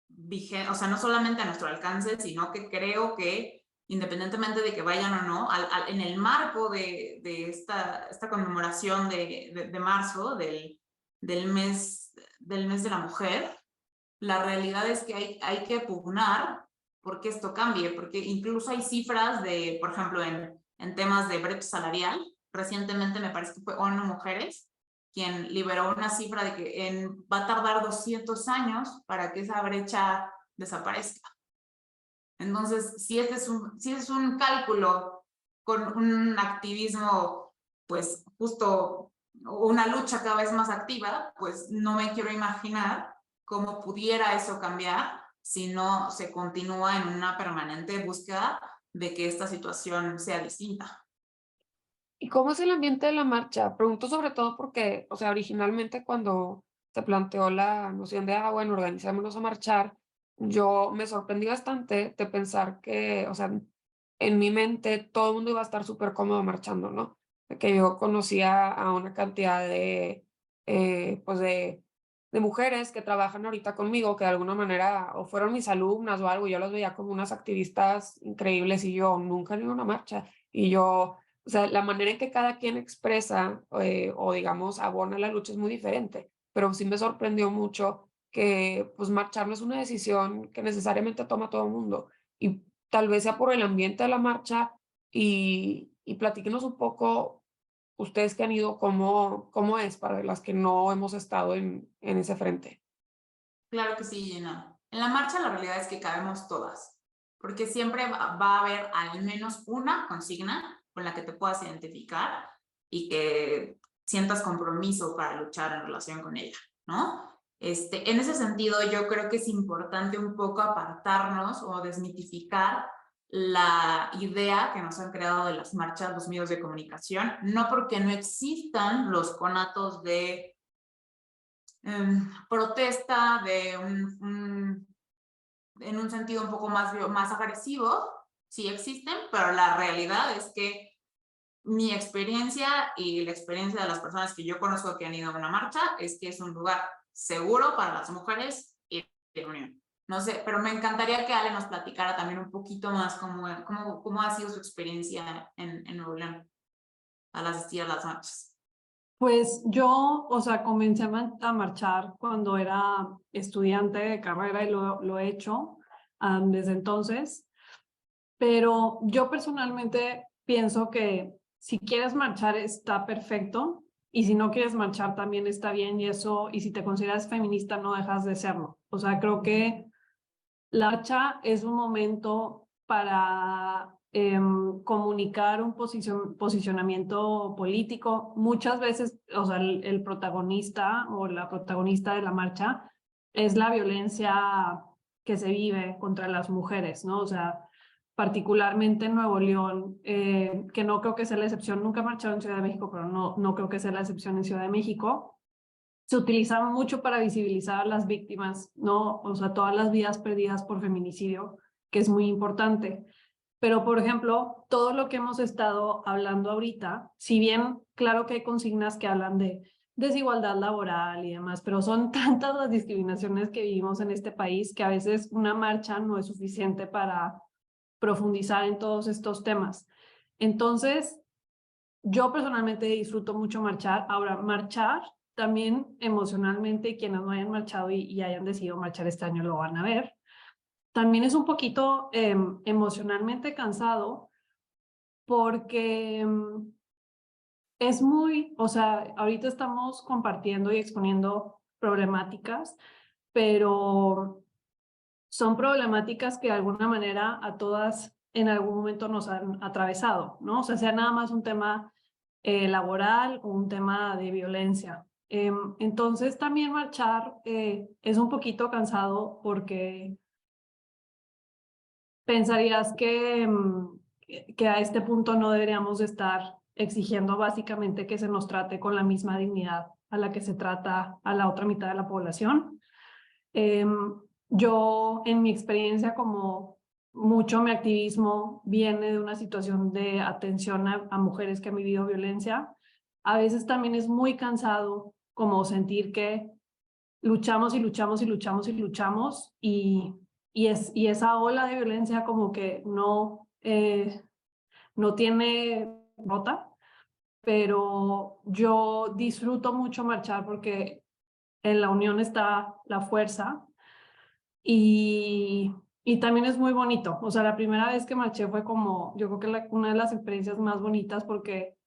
vigente, o sea, no solamente a nuestro alcance, sino que creo que independientemente de que vayan o no, en el marco de esta conmemoración de marzo, del mes de la mujer, la realidad es que hay que pugnar porque esto cambie, porque incluso hay cifras de, por ejemplo, en temas de brecha salarial, recientemente me parece que fue ONU Mujeres, quien liberó una cifra de que va a tardar 200 años para que esa brecha desaparezca. Entonces, si es un cálculo con un activismo, pues justo una lucha cada vez más activa, pues no me quiero imaginar cómo pudiera eso cambiar si no se continúa en una permanente búsqueda de que esta situación sea distinta. ¿Y cómo es el ambiente de la marcha? Pregunto sobre todo porque, o sea, originalmente cuando se planteó la noción de, bueno, organizémonos a marchar, yo me sorprendí bastante de pensar que, o sea, en mi mente todo el mundo iba a estar súper cómodo marchando, ¿no? Que yo conocía a una cantidad pues de mujeres que trabajan ahorita conmigo, que de alguna manera o fueron mis alumnas o algo, yo las veía como unas activistas increíbles y yo nunca he ido a una marcha. Y yo, o sea, la manera en que cada quien expresa o digamos abona la lucha es muy diferente, pero sí me sorprendió mucho que pues marchar no es una decisión que necesariamente toma todo el mundo y tal vez sea por el ambiente de la marcha y platíquenos un poco ustedes que han ido, cómo es para las que no hemos estado en ese frente. Claro que sí, Gina. En la marcha la realidad es que cabemos todas, porque siempre va a haber al menos una consigna con la que te puedas identificar y que sientas compromiso para luchar en relación con ella, ¿no? En ese sentido, yo creo que es importante un poco apartarnos o desmitificar la idea que nos han creado de las marchas los medios de comunicación, no porque no existan los conatos de protesta, de en un sentido un poco más agresivo, sí existen, pero la realidad es que mi experiencia y la experiencia de las personas que yo conozco que han ido a una marcha es que es un lugar seguro para las mujeres y de reunión. No sé, pero me encantaría que Ale nos platicara también un poquito más cómo ha sido su experiencia en Nuevo León al asistir a las marchas. Pues yo, o sea, comencé a marchar cuando era estudiante de carrera y lo he hecho desde entonces, pero yo personalmente pienso que si quieres marchar está perfecto y si no quieres marchar también está bien y eso, y si te consideras feminista no dejas de serlo. O sea, creo que la marcha es un momento para comunicar un posicionamiento político. Muchas veces, o sea, el protagonista o la protagonista de la marcha es la violencia que se vive contra las mujeres, ¿no? O sea, particularmente en Nuevo León, que no creo que sea la excepción, nunca he marchado en Ciudad de México, pero no creo que sea la excepción en Ciudad de México. Se utilizaba mucho para visibilizar a las víctimas, ¿no? O sea, todas las vidas perdidas por feminicidio, que es muy importante. Pero, por ejemplo, todo lo que hemos estado hablando ahorita, si bien claro que hay consignas que hablan de desigualdad laboral y demás, pero son tantas las discriminaciones que vivimos en este país que a veces una marcha no es suficiente para profundizar en todos estos temas. Entonces, yo personalmente disfruto mucho marchar. Ahora, marchar también emocionalmente, quienes no hayan marchado y hayan decidido marchar este año lo van a ver. También es un poquito emocionalmente cansado porque es muy, o sea, ahorita estamos compartiendo y exponiendo problemáticas, pero son problemáticas que de alguna manera a todas en algún momento nos han atravesado, ¿no? O sea nada más un tema laboral o un tema de violencia. Entonces también marchar es un poquito cansado porque pensarías que a este punto no deberíamos estar exigiendo básicamente que se nos trate con la misma dignidad a la que se trata a la otra mitad de la población. Yo, en mi experiencia, como mucho mi activismo viene de una situación de atención a mujeres que han vivido violencia, a veces también es muy cansado como sentir que luchamos y luchamos y luchamos y luchamos y esa ola de violencia como que no tiene rota, pero yo disfruto mucho marchar porque en la unión está la fuerza y también es muy bonito. O sea, la primera vez que marché fue como, yo creo que una de las experiencias más bonitas porque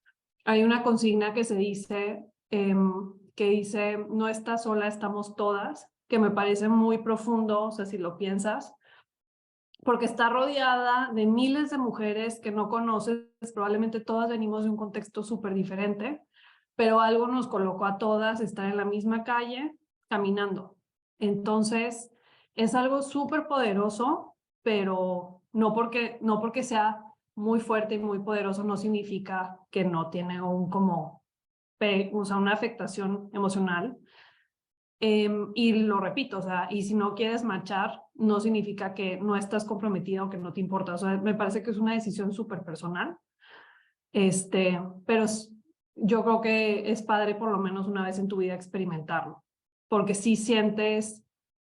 hay una consigna que se dice, que dice, no estás sola, estamos todas, que me parece muy profundo, o sea, si lo piensas, porque está rodeada de miles de mujeres que no conoces, probablemente todas venimos de un contexto súper diferente, pero algo nos colocó a todas estar en la misma calle caminando. Entonces, es algo súper poderoso, pero no porque sea muy fuerte y muy poderoso no significa que no tiene o sea, una afectación emocional. Y lo repito, o sea, y si no quieres marchar, no significa que no estás comprometido o que no te importa. O sea, me parece que es una decisión súper personal. Pero yo creo que es padre por lo menos una vez en tu vida experimentarlo, porque si sientes,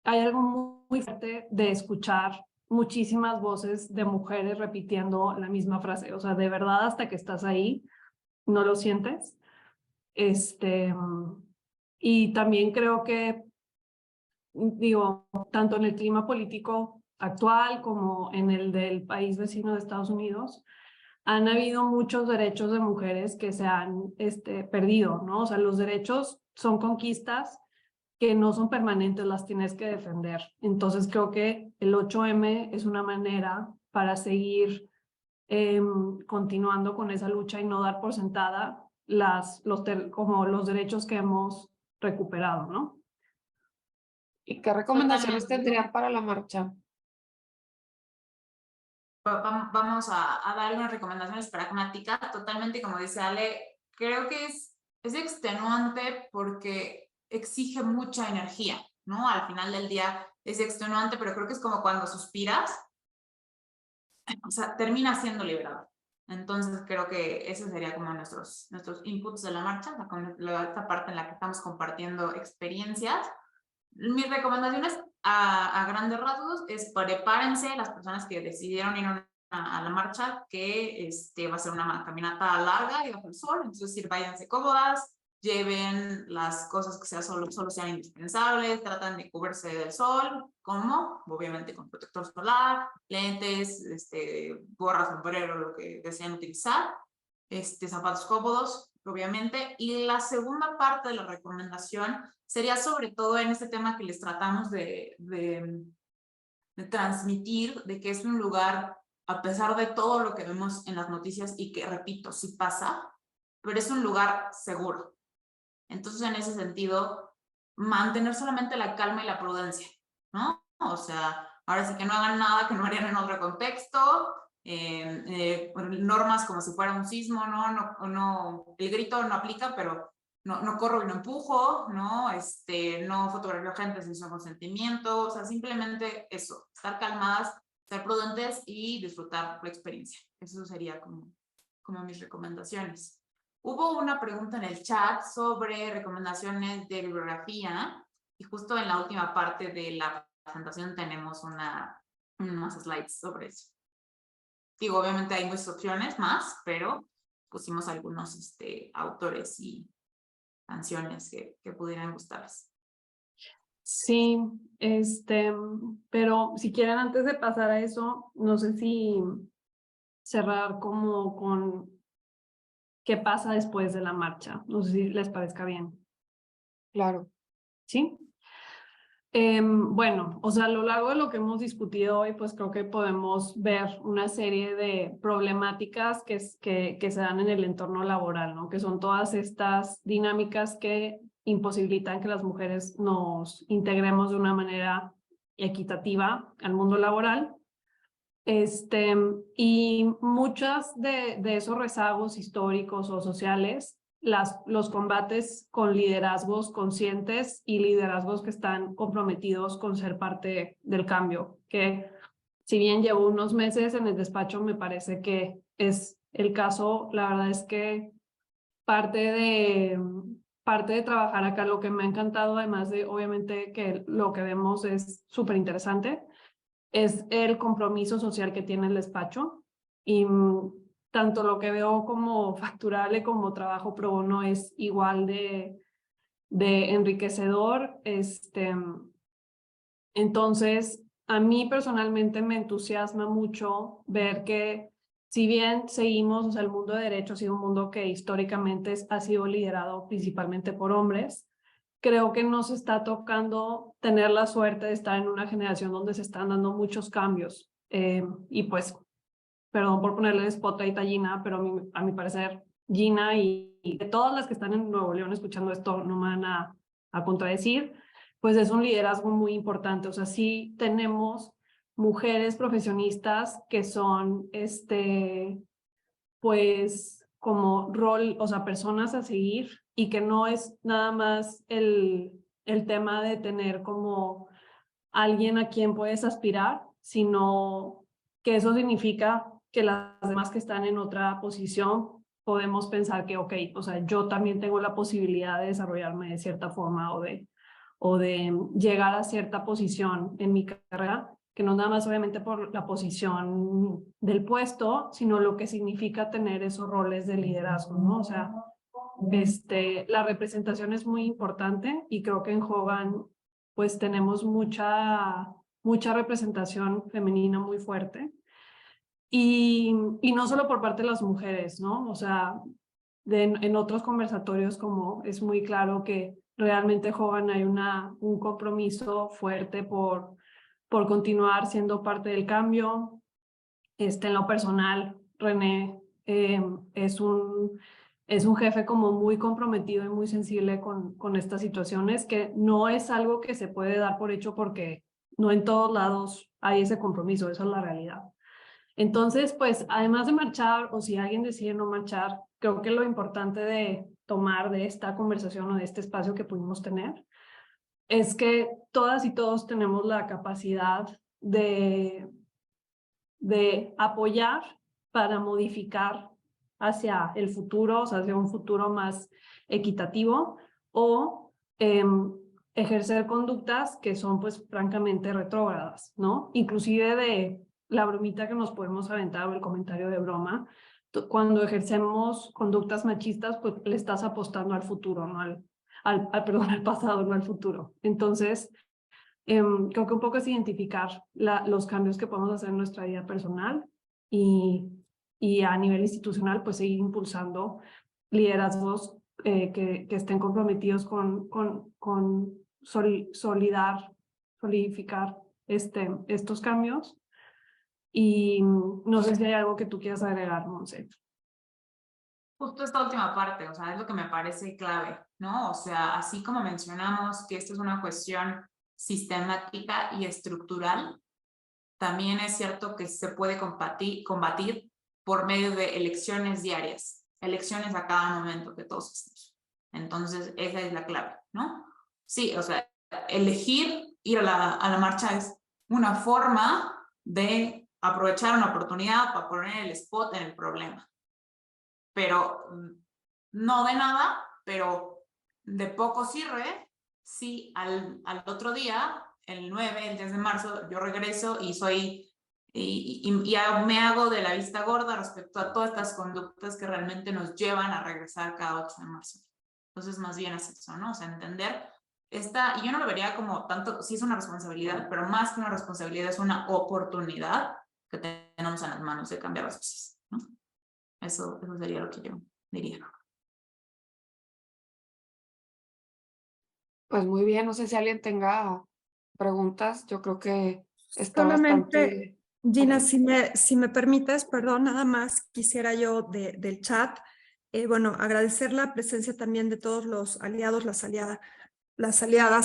hay algo muy fuerte de escuchar muchísimas voces de mujeres repitiendo la misma frase, o sea, de verdad hasta que estás ahí, no lo sientes. Y también creo que, digo, tanto en el clima político actual como en el del país vecino de Estados Unidos, han habido muchos derechos de mujeres que se han perdido, ¿no? O sea, los derechos son conquistas que no son permanentes, las tienes que defender. Entonces creo que el 8M es una manera para seguir continuando con esa lucha y no dar por sentada como los derechos que hemos recuperado, ¿no? ¿Y qué recomendaciones Totalmente. tendrían para la marcha? Vamos a dar unas recomendaciones pragmáticas, totalmente como dice Ale, creo que es extenuante porque exige mucha energía, ¿no? Al final del día es extenuante, pero creo que es como cuando suspiras, o sea, termina siendo liberador. Entonces creo que ese sería como nuestros inputs de la marcha, esta parte en la que estamos compartiendo experiencias. Mis recomendaciones a grandes rasgos es prepárense las personas que decidieron ir a la marcha, que va a ser una caminata larga y bajo el sol, entonces váyanse cómodas, lleven las cosas que solo sean indispensables, tratan de cubrirse del sol, como obviamente con protector solar, lentes, gorra, sombrero, lo que deseen utilizar, zapatos cómodos, obviamente. Y la segunda parte de la recomendación sería sobre todo en este tema que les tratamos de transmitir, de que es un lugar, a pesar de todo lo que vemos en las noticias y que, repito, sí pasa, pero es un lugar seguro. Entonces, en ese sentido, mantener solamente la calma y la prudencia, ¿no? O sea, ahora sí que no hagan nada que no harían en otro contexto, normas como si fuera un sismo, no, el grito no aplica, pero no corro y no empujo, no fotografío gente sin su consentimiento, o sea, simplemente eso, estar calmadas, ser prudentes y disfrutar la experiencia. Eso sería como mis recomendaciones. Hubo una pregunta en el chat sobre recomendaciones de bibliografía y justo en la última parte de la presentación tenemos unas slides sobre eso. Digo, obviamente hay muchas opciones más, pero pusimos algunos autores y canciones que pudieran gustarles. Sí, pero si quieren antes de pasar a eso, no sé si cerrar como con qué pasa después de la marcha. No sé si les parezca bien. Claro. ¿Sí? Bueno, o sea, a lo largo de lo que hemos discutido hoy, pues creo que podemos ver una serie de problemáticas que se dan en el entorno laboral, ¿no? Que son todas estas dinámicas que imposibilitan que las mujeres nos integremos de una manera equitativa al mundo laboral. Y muchas de esos rezagos históricos o sociales, los combates con liderazgos conscientes y liderazgos que están comprometidos con ser parte del cambio, que si bien llevo unos meses en el despacho, me parece que es el caso. La verdad es que parte de trabajar acá, lo que me ha encantado, además de obviamente que lo que vemos es súper interesante, es el compromiso social que tiene el despacho, y tanto lo que veo como facturable como trabajo pro bono es igual de enriquecedor. Entonces, a mí personalmente me entusiasma mucho ver que, si bien seguimos, o sea, el mundo de derecho ha sido un mundo que históricamente ha sido liderado principalmente por hombres, creo que nos está tocando tener la suerte de estar en una generación donde se están dando muchos cambios. Y pues, perdón por ponerle spotlight a Gina, pero a mi parecer, Gina y de todas las que están en Nuevo León escuchando esto no me van a contradecir, pues es un liderazgo muy importante. O sea, sí tenemos mujeres profesionistas que son, pues, como rol, o sea, personas a seguir, y que no es nada más el tema de tener como alguien a quien puedes aspirar, sino que eso significa que las demás que están en otra posición podemos pensar que, ok, o sea, yo también tengo la posibilidad de desarrollarme de cierta forma o de llegar a cierta posición en mi carrera, que no nada más obviamente por la posición del puesto, sino lo que significa tener esos roles de liderazgo, ¿no? O sea, la representación es muy importante, y creo que en Hogan pues tenemos mucha representación femenina muy fuerte, y no solo por parte de las mujeres, ¿no? O sea, en otros conversatorios como es muy claro que realmente Hogan hay un compromiso fuerte por continuar siendo parte del cambio. En lo personal, René es un jefe como muy comprometido y muy sensible con estas situaciones, que no es algo que se puede dar por hecho porque no en todos lados hay ese compromiso, esa es la realidad. Entonces, pues, además de marchar, o si alguien decide no marchar, creo que lo importante de tomar de esta conversación o de este espacio que pudimos tener es que todas y todos tenemos la capacidad de apoyar para modificar hacia el futuro, o sea, hacia un futuro más equitativo, o ejercer conductas que son pues francamente retrógradas, ¿no? Inclusive de la bromita que nos podemos aventar o el comentario de broma, cuando ejercemos conductas machistas, pues le estás apostando al futuro, ¿no? Perdón, al pasado, no al futuro. Entonces, creo que un poco es identificar los cambios que podemos hacer en nuestra vida personal y a nivel institucional, pues seguir impulsando liderazgos que estén comprometidos con solidificar estos cambios. Y no sé si hay algo que tú quieras agregar, Monse. Justo esta última parte, o sea, es lo que me parece clave, ¿no? O sea, así como mencionamos que esto es una cuestión sistemática y estructural, también es cierto que se puede combatir por medio de elecciones diarias, elecciones a cada momento que todos hacemos. Entonces, esa es la clave, ¿no? Sí, o sea, elegir ir a la marcha es una forma de aprovechar una oportunidad para poner el spot en el problema. Pero no de nada, pero de poco sirve si al otro día, el 9, el 10 de marzo, yo regreso y me hago de la vista gorda respecto a todas estas conductas que realmente nos llevan a regresar cada 8 de marzo. Entonces, más bien es eso, ¿no? O sea, entender y yo no lo vería como tanto, sí es una responsabilidad, pero más que una responsabilidad es una oportunidad que tenemos en las manos de cambiar las cosas, ¿no? Eso sería lo que yo diría. Pues muy bien, no sé si alguien tenga preguntas, yo creo que está Solamente, bastante... Gina, Ok. si me permites, perdón, nada más quisiera yo del chat, bueno, agradecer la presencia también de todos los aliados, las aliadas,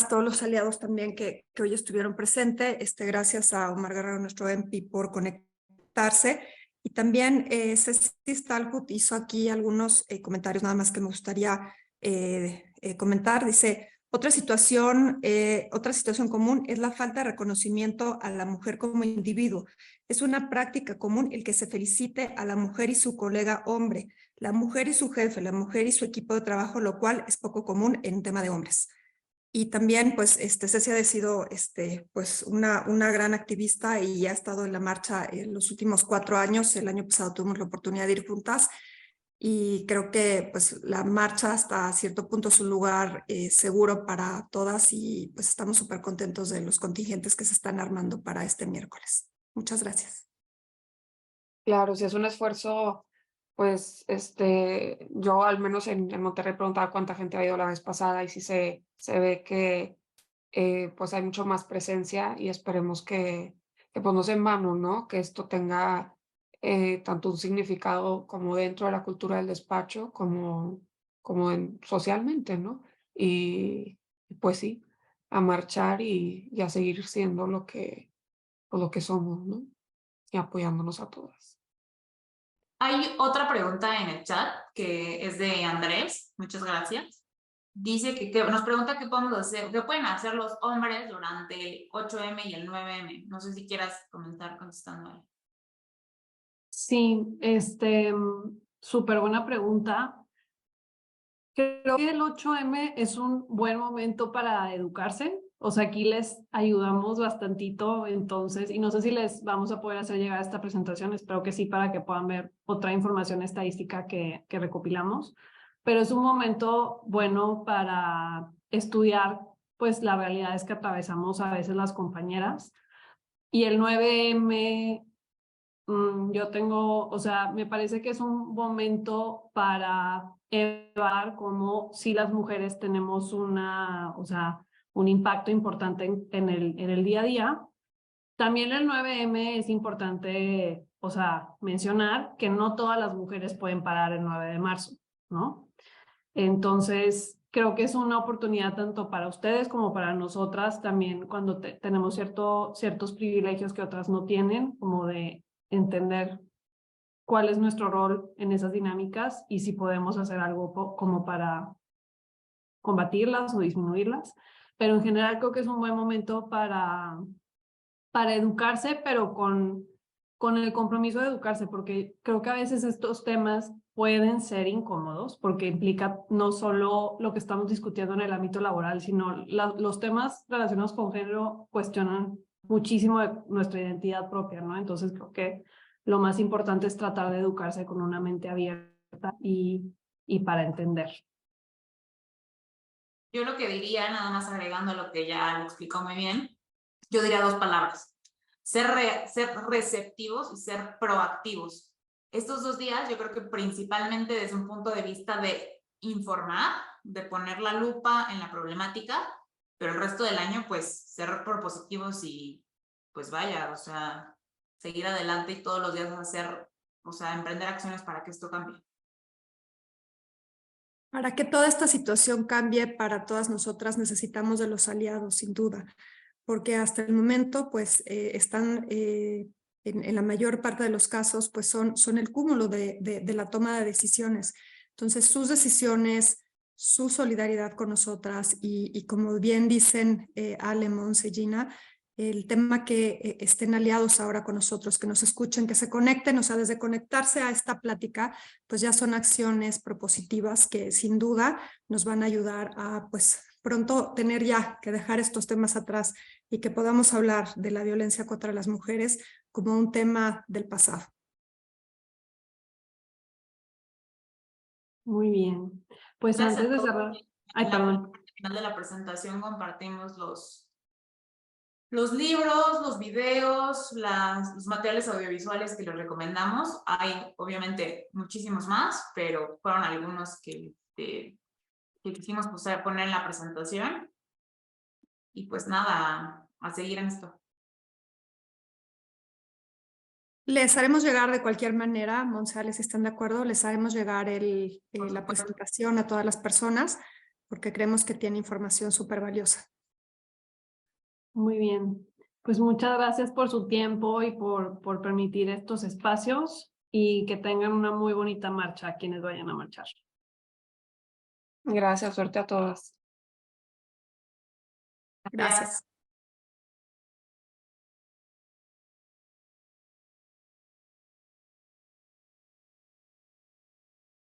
todos los aliados también que hoy estuvieron presentes. Gracias a Omar Guerrero, nuestro MP, por conectarse. Y también Ceci Stalhut hizo aquí algunos comentarios, nada más que me gustaría comentar. Dice, otra situación común es la falta de reconocimiento a la mujer como individuo. Es una práctica común el que se felicite a la mujer y su colega hombre, la mujer y su jefe, la mujer y su equipo de trabajo, lo cual es poco común en tema de hombres. Y también, pues, Ceci ha sido, pues, una gran activista y ha estado en la marcha en los últimos 4 años. El año pasado tuvimos la oportunidad de ir juntas y creo que, pues, la marcha hasta cierto punto es un lugar seguro para todas y, pues, estamos súper contentos de los contingentes que se están armando para este miércoles. Muchas gracias. Claro, si es un esfuerzo, pues yo al menos en Monterrey preguntaba cuánta gente ha ido la vez pasada y sí se ve que pues hay mucho más presencia y esperemos que pues no sea en vano, ¿no? Que esto tenga tanto un significado como dentro de la cultura del despacho como socialmente, ¿no? Y pues sí, a marchar y a seguir siendo pues, lo que somos, ¿no? Y apoyándonos a todas. Hay otra pregunta en el chat que es de Andrés, muchas gracias. Dice que nos pregunta qué podemos hacer, qué pueden hacer los hombres durante el 8M y el 9M. No sé si quieras comentar contestando a él. Sí, súper buena pregunta. Creo que el 8M es un buen momento para educarse. O sea, aquí les ayudamos bastantito, entonces, y no sé si les vamos a poder hacer llegar esta presentación, espero que sí, para que puedan ver otra información estadística que recopilamos, pero es un momento bueno para estudiar, pues, las realidades que atravesamos a veces las compañeras. Y el 9M, yo tengo, o sea, me parece que es un momento para evaluar cómo si las mujeres tenemos o sea, un impacto importante en el día a día. También el 9M es importante, o sea, mencionar que no todas las mujeres pueden parar el 9 de marzo, ¿no? Entonces, creo que es una oportunidad tanto para ustedes como para nosotras también cuando tenemos ciertos privilegios que otras no tienen, como de entender cuál es nuestro rol en esas dinámicas y si podemos hacer algo como para combatirlas o disminuirlas. pero en general creo que es un buen momento para educarse, pero con el compromiso de educarse, porque creo que a veces estos temas pueden ser incómodos, porque implica no solo lo que estamos discutiendo en el ámbito laboral, sino los temas relacionados con género cuestionan muchísimo de nuestra identidad propia, ¿no? Entonces creo que lo más importante es tratar de educarse con una mente abierta y para entender. Yo lo que diría, nada más agregando lo que ya lo explicó muy bien, yo diría 2 palabras. Ser receptivos y ser proactivos. Estos 2 días yo creo que principalmente desde un punto de vista de informar, de poner la lupa en la problemática, pero el resto del año pues ser propositivos y pues vaya, o sea, seguir adelante y todos los días hacer, o sea, emprender acciones para que esto cambie. Para que toda esta situación cambie para todas nosotras necesitamos de los aliados, sin duda, porque hasta el momento pues están en la mayor parte de los casos pues son el cúmulo de la toma de decisiones. Entonces sus decisiones, su solidaridad con nosotras y como bien dicen Ale, Monse, Gina, el tema que estén aliados ahora con nosotros, que nos escuchen, que se conecten, o sea, desde conectarse a esta plática, pues ya son acciones propositivas que sin duda nos van a ayudar a pues pronto tener ya que dejar estos temas atrás y que podamos hablar de la violencia contra las mujeres como un tema del pasado. Muy bien. Pues Gracias antes de a todos. cerrar... Ay, perdón. Al final de la presentación compartimos los libros, los videos, los materiales audiovisuales que les recomendamos. Hay obviamente muchísimos más, pero fueron algunos que quisimos poner en la presentación. Y pues nada, a seguir en esto. Les haremos llegar de cualquier manera, Monse, si están de acuerdo, les haremos llegar la presentación a todas las personas porque creemos que tiene información súper valiosa. Muy bien. Pues muchas gracias por su tiempo y por permitir estos espacios y que tengan una muy bonita marcha a quienes vayan a marchar. Gracias, suerte a todas. Gracias.